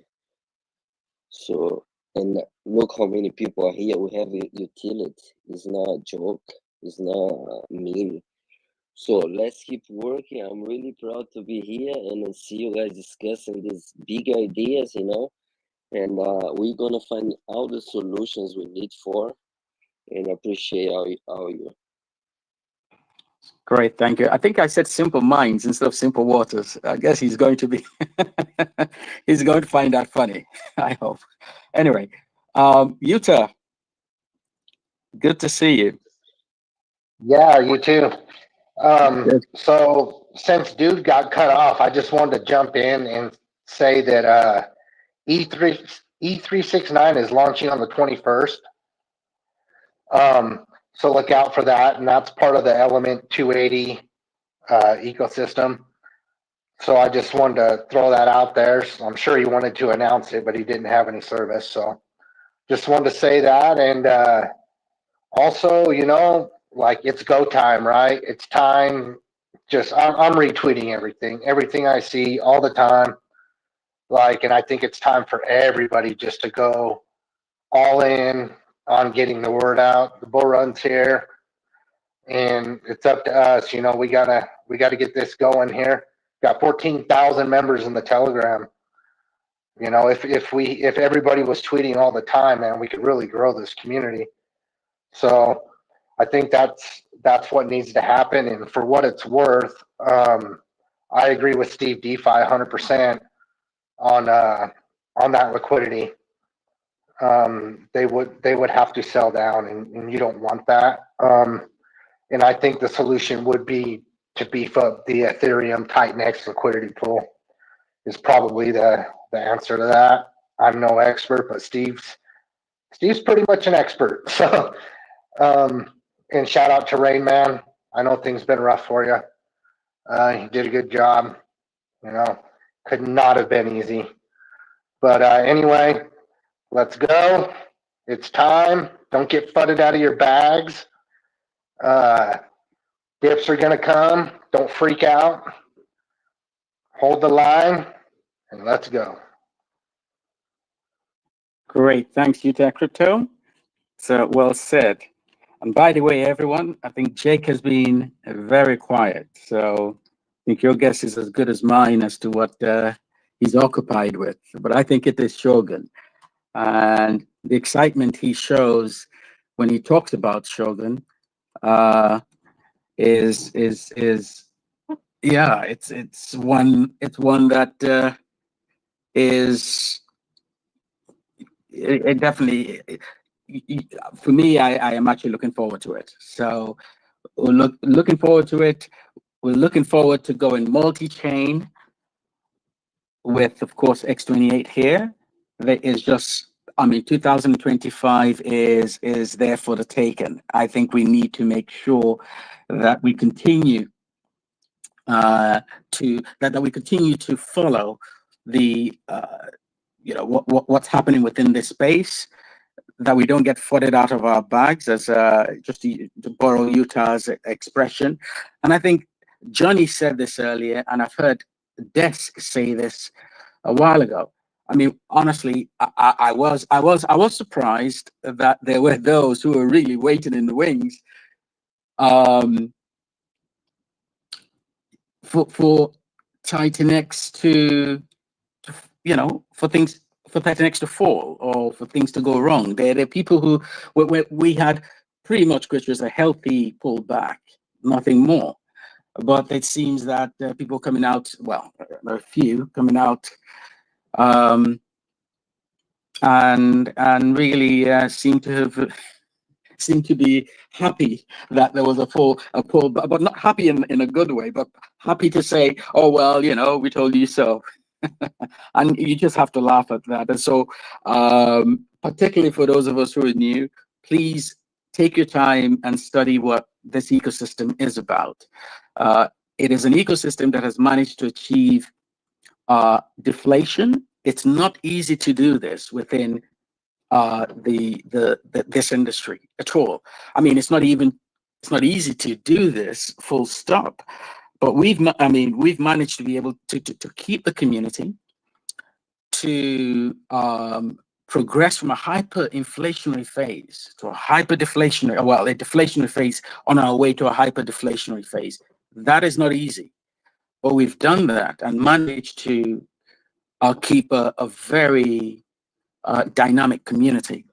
So, and look how many people are here. We have a utility. It's not a joke. It's not a meme. So let's keep working. I'm really proud to be here and see you guys discussing these big ideas, and we're gonna find all the solutions we need for, and appreciate all you. Great, thank you. I think I said simple minds instead of simple waters. I guess he's going to be, he's going to find that funny, I hope. Anyway, Utah, good to see you. Yeah, you too. So since Dude got cut off, I just wanted to jump in and say that E369 is launching on the 21st. So look out for that, and that's part of the Element 280 ecosystem. So I just wanted to throw that out there. So I'm sure he wanted to announce it, but he didn't have any service. So just wanted to say that. And also, like it's go time, right? It's time. I'm retweeting everything I see all the time. And I think it's time for everybody just to go all in on getting the word out. The bull run's here, and it's up to us. We gotta get this going here. Got 14,000 members in the Telegram. If everybody was tweeting all the time, man, we could really grow this community. So I think that's what needs to happen. And for what it's worth, I agree with Steve DeFi 100% on that liquidity. They would have to sell down, and you don't want that. And I think the solution would be to beef up the Ethereum TITANX liquidity pool is probably the answer to that. I'm no expert, but Steve's pretty much an expert. So, and shout out to Rainman. I know things been rough for you. He did a good job. Could not have been easy. But anyway, let's go. It's time. Don't get fudded out of your bags. Dips are going to come. Don't freak out. Hold the line, and let's go. Great. Thanks, Utah Crypto. So well said. And by the way, everyone, I think Jake has been very quiet. So I think your guess is as good as mine as to what he's occupied with. But I think it is Shogun. And the excitement he shows when he talks about Shogun is yeah, it's one that is it definitely for me. I am actually looking forward to it. So we're looking forward to it. We're looking forward to going multi-chain with, of course, X28 here. There is just, I mean, 2025 is there for the taken. I think we need to make sure that we continue that we continue to follow the what's happening within this space, that we don't get flooded out of our bags, as just to borrow Utah's expression. And I think Johnny said this earlier, and I've heard Desk say this a while ago. I mean, honestly, I was surprised that there were those who were really waiting in the wings for TITANX to for TITANX to fall or for things to go wrong. There are people who we had pretty much, which was a healthy pullback, nothing more. But it seems that people coming out, well, a few coming out, and really seem to be happy that there was a pull, but not happy in a good way, but happy to say, oh well, we told you so. And you just have to laugh at that. And so, particularly for those of us who are new, please take your time and study what this ecosystem is about. It is an ecosystem that has managed to achieve deflation. It's not easy to do this within this industry at all. I mean, it's not easy to do this, full stop. But we've managed to be able to keep the community, to progress from a hyperinflationary phase to a hyperdeflationary, well, a deflationary phase on our way to a hyperdeflationary phase. That is not easy, but we've done that and managed to keep a very dynamic community.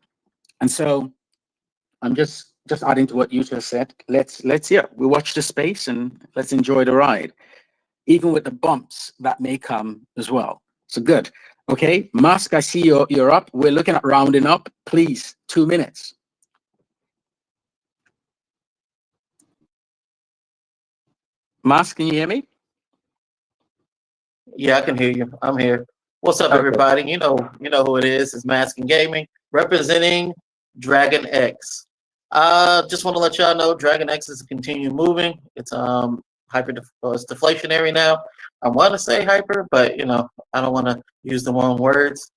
And so I'm just adding to what you just said. Let's we watch the space and let's enjoy the ride, even with the bumps that may come as well. So good. Okay, Mask, I see you're up. We're looking at rounding up. Please, 2 minutes. Mask, can you hear me? Yeah, I can hear you. I'm here. What's up, everybody? You know who it is. It's Mask and Gaming, representing Dragon X. Just want to let y'all know Dragon X is continue moving. It's it's deflationary now. I want to say hyper, but I don't want to use the wrong words.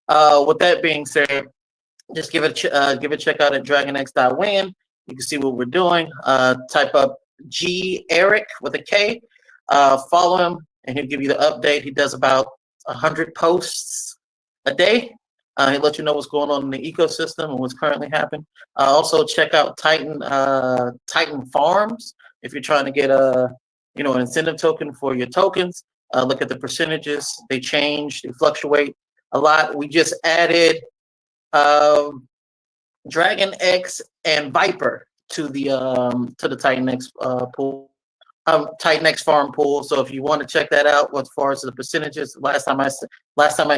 With that being said, just give it a check out at dragonx.win. You can see what we're doing. Type up G Eric with a K. Follow him, and he'll give you the update. He does about 100 posts a day. He'll let you know what's going on in the ecosystem and what's currently happening. Also, check out Titan Farms if you're trying to get an incentive token for your tokens. Look at the percentages; they change, they fluctuate a lot. We just added Dragon X and Viper to the TITANX pool. TITANX farm pool. So if you want to check that out, as far as the percentages, last time I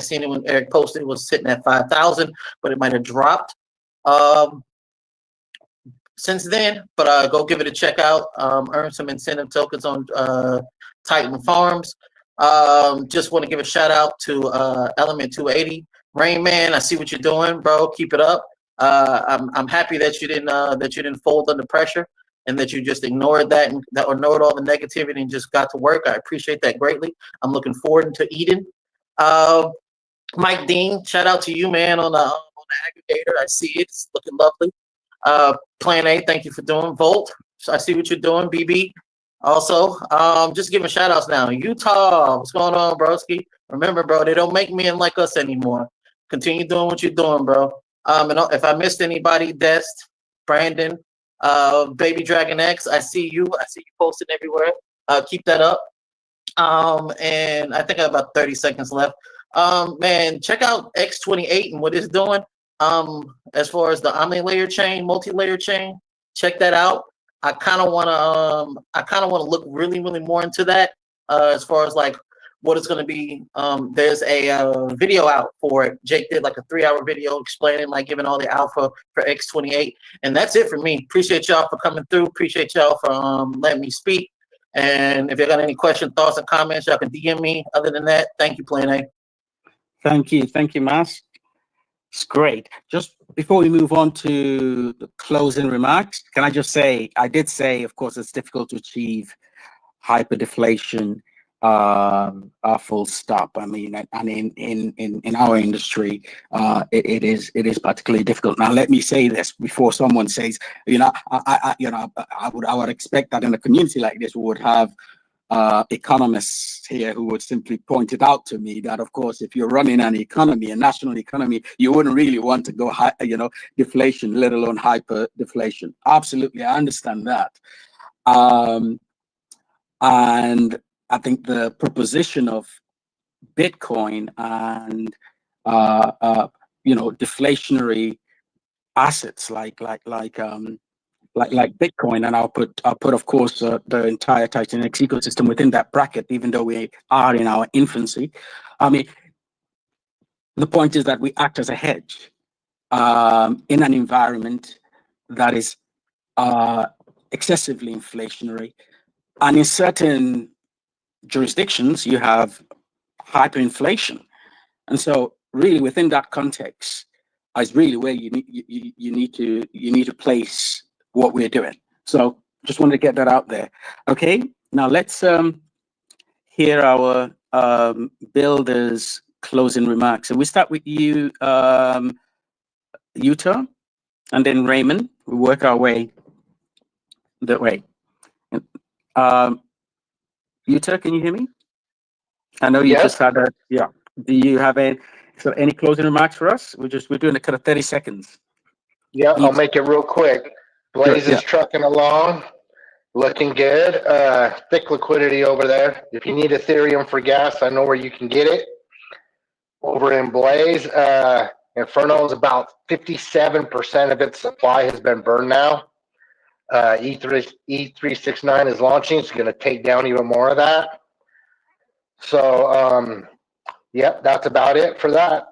seen it when Eric posted, it was sitting at 5,000, but it might have dropped since then. But go give it a check out. Earn some incentive tokens on Titan Farms. Just want to give a shout out to Element 280, Rainman. I see what you're doing, bro. Keep it up. I'm happy that you didn't fold under pressure, and that you just ignored that and ignored all the negativity and just got to work. I appreciate that greatly. I'm looking forward to Eden. Mike Dean, shout out to you, man, on the aggregator. I see it. It's looking lovely. Plan A, thank you for doing. Volt, I see what you're doing. BB, also. Just giving shout outs now. Utah, what's going on, broski? Remember, bro, they don't make men like us anymore. Continue doing what you're doing, bro. And if I missed anybody, Dest, Brandon, Baby Dragon X, I see you. I see you posting everywhere. Keep that up. And I think I have about 30 seconds left. Man, check out X28 and what it's doing. As far as the omni-layer chain, multi-layer chain, check that out. I kind of want to look really more into that. As far as like what it's going to be. There's a video out for it. Jake did like a 3-hour video explaining, like giving all the alpha for X28. And that's it for me. Appreciate y'all for coming through. Appreciate y'all for letting me speak. And if you got any questions, thoughts, and comments, y'all can DM me. Other than that, thank you, Plan A. Thank you, Mas. It's great. Just before we move on to the closing remarks, can I just say, I did say, of course, it's difficult to achieve hyperdeflation, full stop. I mean, and in our industry, it is particularly difficult. Now, let me say this before someone says, I would expect that in a community like this, we would have economists here who would simply point it out to me that, of course, if you're running an economy, a national economy, you wouldn't really want to go high, deflation, let alone hyper deflation. Absolutely, I understand that. And I think the proposition of Bitcoin and deflationary assets like Bitcoin, and I'll put of course the entire TITANX ecosystem within that bracket, even though we are in our infancy. I mean, the point is that we act as a hedge in an environment that is excessively inflationary, and in certain jurisdictions you have hyperinflation, and so really within that context is really where you need to place what we're doing. So just wanted to get that out there. Okay, now let's hear our builders closing remarks. So we start with you, Utah, and then Raymond. We work our way that way. Utah, can you hear me? I know you just had a, yeah. Do you have any closing remarks for us? We're doing a kind of 30 seconds. Yeah, I'll make it real quick. Blaze is trucking along, looking good. Thick liquidity over there. If you need Ethereum for gas, I know where you can get it. Over in Blaze, Inferno is about 57% of its supply has been burned now. EP.46 is launching. It's going to take down even more of that. So, yeah, that's about it for that.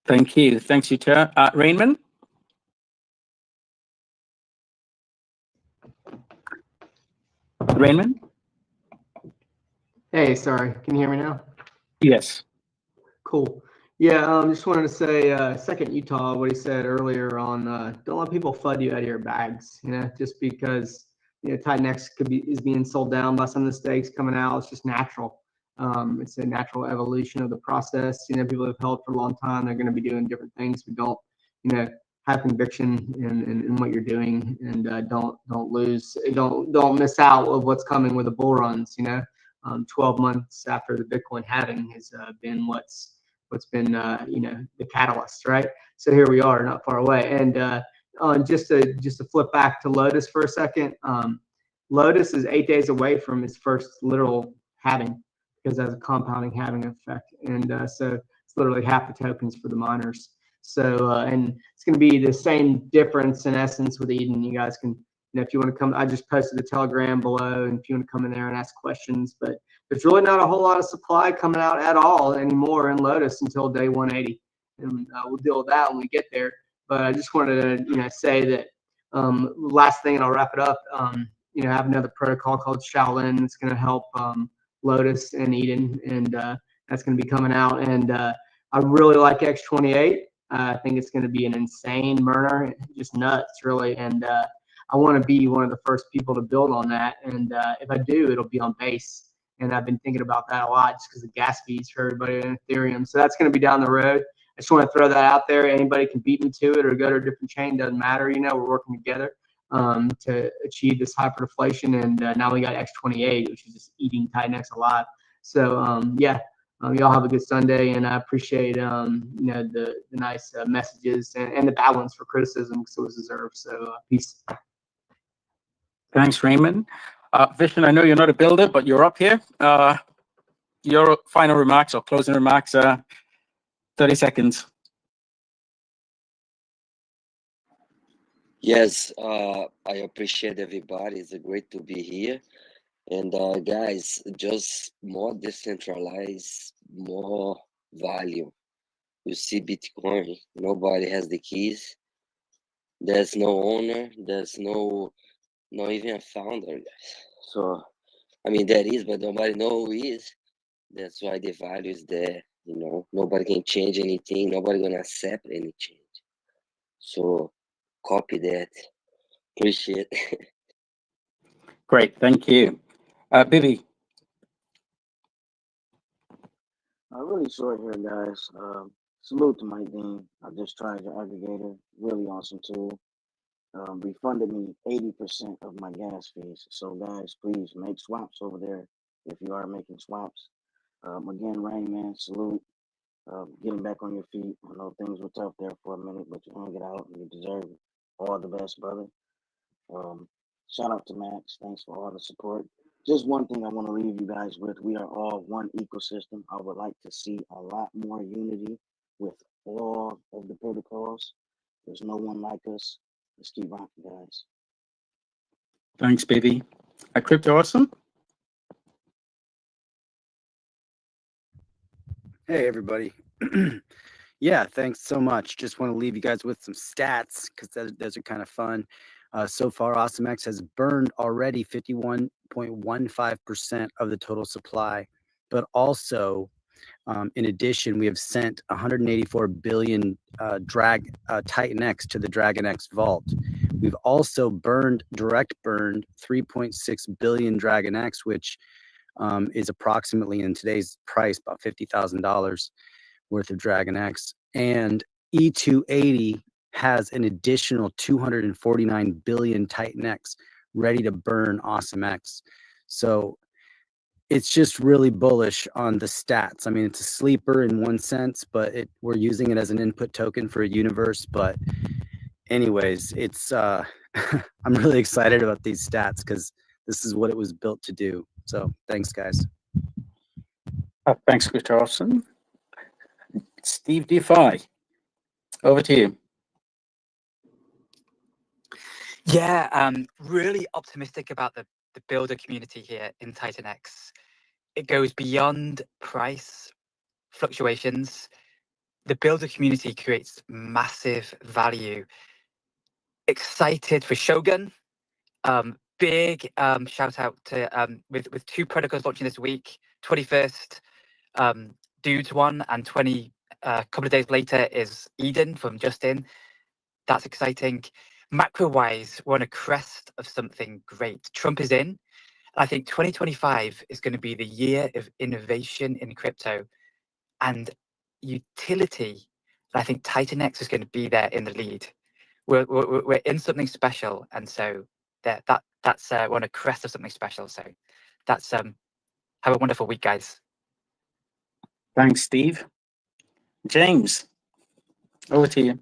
Thank you. Thanks, Utah. Rainman? Rainman? Hey, sorry. Can you hear me now? Yes. Cool. Yeah, just wanted to say, second Utah, what he said earlier on, don't let people FUD you out of your bags, just because, TITANX is being sold down by some of the stakes coming out. It's just natural. It's a natural evolution of the process. People have held for a long time. They're going to be doing different things, but don't, have conviction in what you're doing, and don't miss out of what's coming with the bull runs. 12 months after the Bitcoin halving has been what's been the catalyst, right? So here we are, not far away. And just to flip back to Lotus for a second, Lotus is 8 days away from its first literal halving, because that's a compounding halving effect, and so it's literally half the tokens for the miners. So and it's going to be the same difference in essence with Eden. You guys can, if you want to come, I just posted a Telegram below, and if you want to come in there and ask questions, but there's really not a whole lot of supply coming out at all anymore in Lotus until day 180, and we'll deal with that when we get there. But I just wanted to say that last thing, and I'll wrap it up. I have another protocol called Shaolin. It's going to help Lotus and Eden, and that's going to be coming out. And I really like X28. I think it's going to be an insane burner, just nuts, really. And I want to be one of the first people to build on that. And if I do, it'll be on Base. And I've been thinking about that a lot just because of gas fees for everybody in Ethereum. So that's going to be down the road. I just want to throw that out there. Anybody can beat me to it or go to a different chain. Doesn't matter. We're working together to achieve this hyperdeflation. And now we got X28, which is just eating TITANX alive. So, yeah, Y'all have a good Sunday, and I appreciate the nice messages and the balance for criticism, because it was deserved. So peace. Thanks, Rainman. Vishen, I know you're not a builder, but you're up here. Your final remarks or closing remarks, 30 seconds. Yes, I appreciate everybody. It's great to be here. And guys, just more decentralized, more value. You see Bitcoin, nobody has the keys. There's no owner, there's not even a founder. So, I mean, there is, but nobody knows who is. That's why the value is there. Nobody can change anything. Nobody gonna accept any change. So, copy that. Appreciate. Great, thank you. Bibi. Really short here, guys. Salute to Mike Dean. I just tried your aggregator. Really awesome tool. Refunded me 80% of my gas fees. So guys, please make swaps over there if you are making swaps. Again, Rainman, salute. Getting back on your feet. I know things were tough there for a minute, but you hung it out and you deserve it. All the best, brother. Shout out to Max. Thanks for all the support. Just one thing I want to leave you guys with. We are all one ecosystem. I would like to see a lot more unity with all of the protocols. There's no one like us. Let's keep rocking, guys. Thanks, Bibi. Crypto Awesome. Hey, everybody. Yeah, thanks so much. Just want to leave you guys with some stats, because those are kind of fun. So far, AwesomeX has burned already 51.15% of the total supply. But also, in addition, we have sent 184 billion TITANX to the DragonX vault. We've also direct burned 3.6 billion DragonX, which is approximately, in today's price, about $50,000 worth of DragonX. And E280 has an additional 249 billion TITANX ready to burn AwesomeX. So it's just really bullish on the stats. I mean, it's a sleeper in one sense, but we're using it as an input token for a universe. But anyways, it's I'm really excited about these stats, because this is what it was built to do. So thanks, guys. Thanks, Mr. Awesome. Steve DeFi, over to you. Yeah, really optimistic about the builder community here in TITANX. It goes beyond price fluctuations. The builder community creates massive value. Excited for Shogun. Big shout out to with two protocols launching this week. 21st, Dudes one, and a couple of days later is Eden from Justin. That's exciting. Macro-wise, we're on a crest of something great. Trump is in. I think 2025 is going to be the year of innovation in crypto and utility. And I think TITANX is going to be there in the lead. We're in something special, and so that's we're on a crest of something special. So that's have a wonderful week, guys. Thanks, Steve. James, over to you.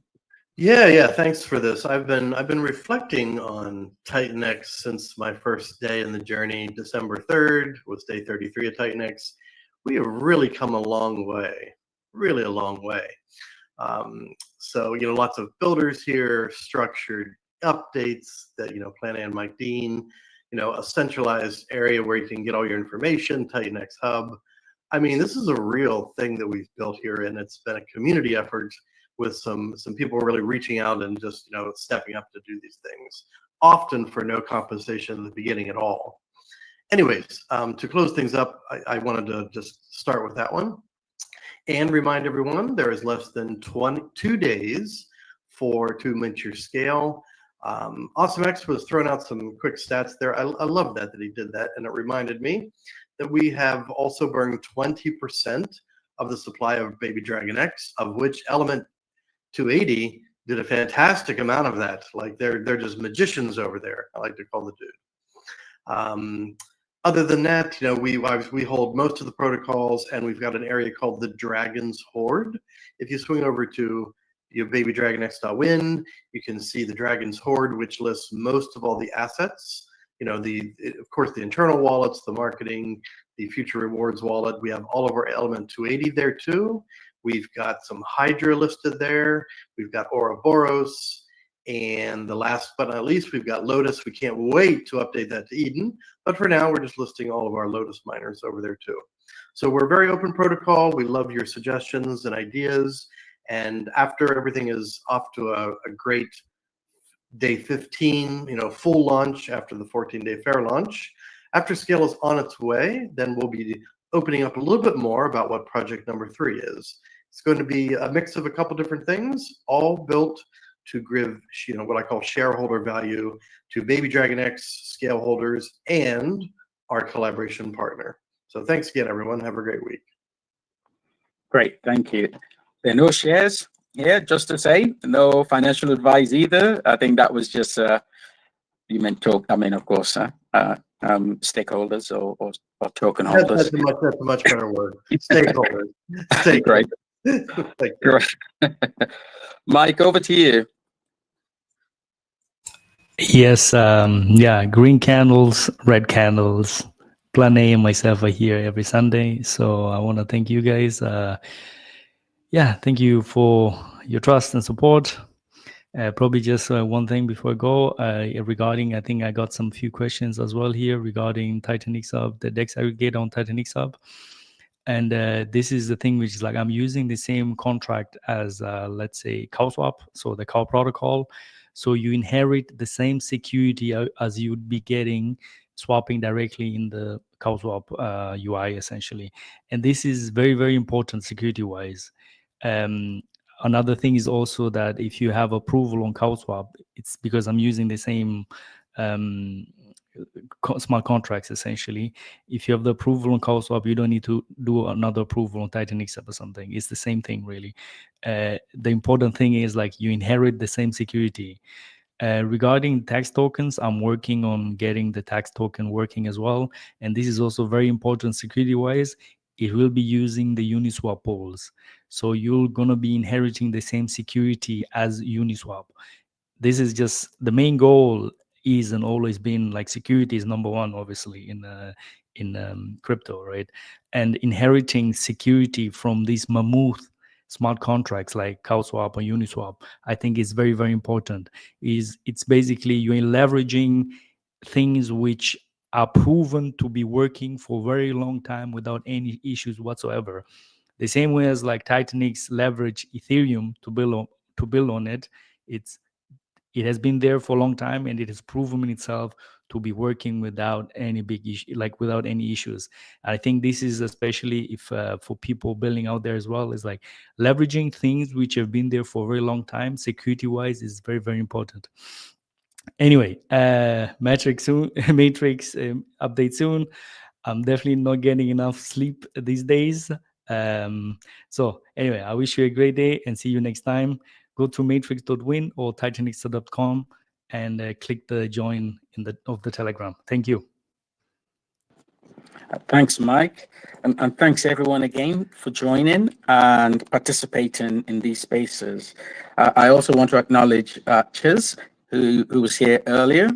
Yeah. Thanks for this. I've been reflecting on TITANX since my first day in the journey. December 3rd was day 33 of TITANX. We have really come a long way, really a long way. So lots of builders here, structured updates that Plan A and Mike Dean, a centralized area where you can get all your information, TITANX Hub. I mean, this is a real thing that we've built here, and it's been a community effort with some people really reaching out and just stepping up to do these things, often for no compensation in the beginning at all. Anyways, to close things up, I wanted to just start with that one and remind everyone there is less than 22 days to mint your scale. AwesomeX was throwing out some quick stats there. I love that he did that, and it reminded me that we have also burned 20% of the supply of baby DragonX, of which Element 280 did a fantastic amount of that. Like they're just magicians over there. I like to call the dude. Other than that, we hold most of the protocols, and we've got an area called the Dragon's Hoard. If you swing over to babydragonx.win, you can see the Dragon's Hoard, which lists most of all the assets. Of course, the internal wallets, the marketing, the future rewards wallet. We have all of our Element 280 there too. We've got some Hydra listed there. We've got Ouroboros. And the last but not least, we've got Lotus. We can't wait to update that to Eden. But for now, we're just listing all of our Lotus miners over there too. So we're a very open protocol. We love your suggestions and ideas. And after everything is off to a great day 15, full launch after the 14-day fair launch, after Scale is on its way, then we'll be opening up a little bit more about what project number 3 is. It's going to be a mix of a couple different things, all built to give what I call shareholder value to Baby Dragon X Scale holders and our collaboration partner. So thanks again, everyone. Have a great week. Great, thank you. There are no shares here, just to say, no financial advice either. I think that was just you meant talk. I mean, of course, stakeholders or token holders. That's a much better word. Stakeholders. Great. Thank you. Mike, over to you. Yes, green candles, red candles. Plan A and myself are here every Sunday, so I want to thank you guys. Thank you for your trust and support. Probably just one thing before I go regarding, I think I got some few questions as well here regarding TITANX Hub, the DEX aggregator on TITANX Hub. And this is the thing which is like I'm using the same contract as, let's say, CowSwap, so the Cow protocol. So you inherit the same security as you would be getting swapping directly in the CowSwap UI, essentially. And this is very, very important security-wise. Another thing is also that if you have approval on CowSwap, it's because I'm using the same smart contracts, essentially. If you have the approval on CowSwap, you don't need to do another approval on TITANX or something. It's the same thing, really. The important thing is like you inherit the same security. Regarding tax tokens, I'm working on getting the tax token working as well. And this is also very important security-wise. It will be using the Uniswap pools. So you're going to be inheriting the same security as Uniswap. This is just the main goal is and always been like security is number one, obviously, in crypto, right? And inheriting security from these mammoth smart contracts like CowSwap or Uniswap, I think is very, very important. It's basically you're leveraging things which are proven to be working for a very long time without any issues whatsoever. The same way as like TITANX leverage Ethereum to build on it, it has been there for a long time and it has proven in itself to be working without any big issue, like without any issues. I think this is especially if for people building out there as well, is like leveraging things which have been there for a very long time, security wise, is very, very important. Anyway, Matrix update soon. I'm definitely not getting enough sleep these days. So anyway, I wish you a great day and see you next time. Go to matrix.win or titanx.com and click the join of the Telegram. Thank you. Thanks, Mike. And thanks everyone again for joining and participating in these spaces. I also want to acknowledge Chiz, who was here earlier,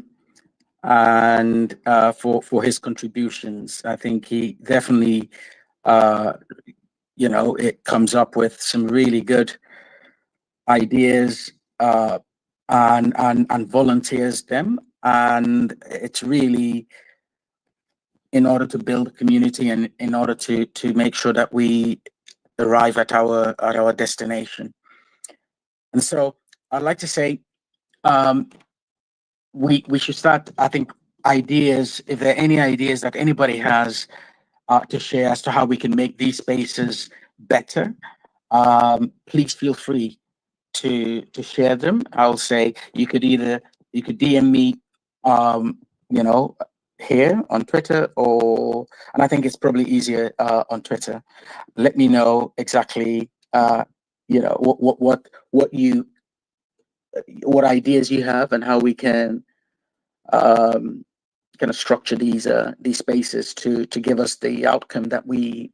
and for his contributions. I think he definitely, it comes up with some really good ideas and volunteers them, and it's really in order to build a community and in order to make sure that we arrive at our destination. And so I'd like to say we should start, I think, ideas, if there are any ideas that anybody has to share as to how we can make these spaces better, please feel free to share them. I'll say you could DM me, here on Twitter, and I think it's probably easier on Twitter. Let me know exactly, what ideas you have and how we can, kind of structure these spaces to give us the outcome that we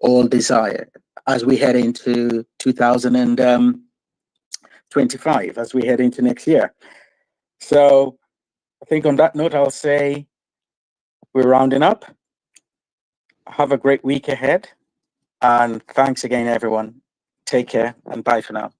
all desire as we head into 2025, as we head into next year. So I think on that note, I'll say we're rounding up. Have a great week ahead. And thanks again, everyone. Take care and bye for now.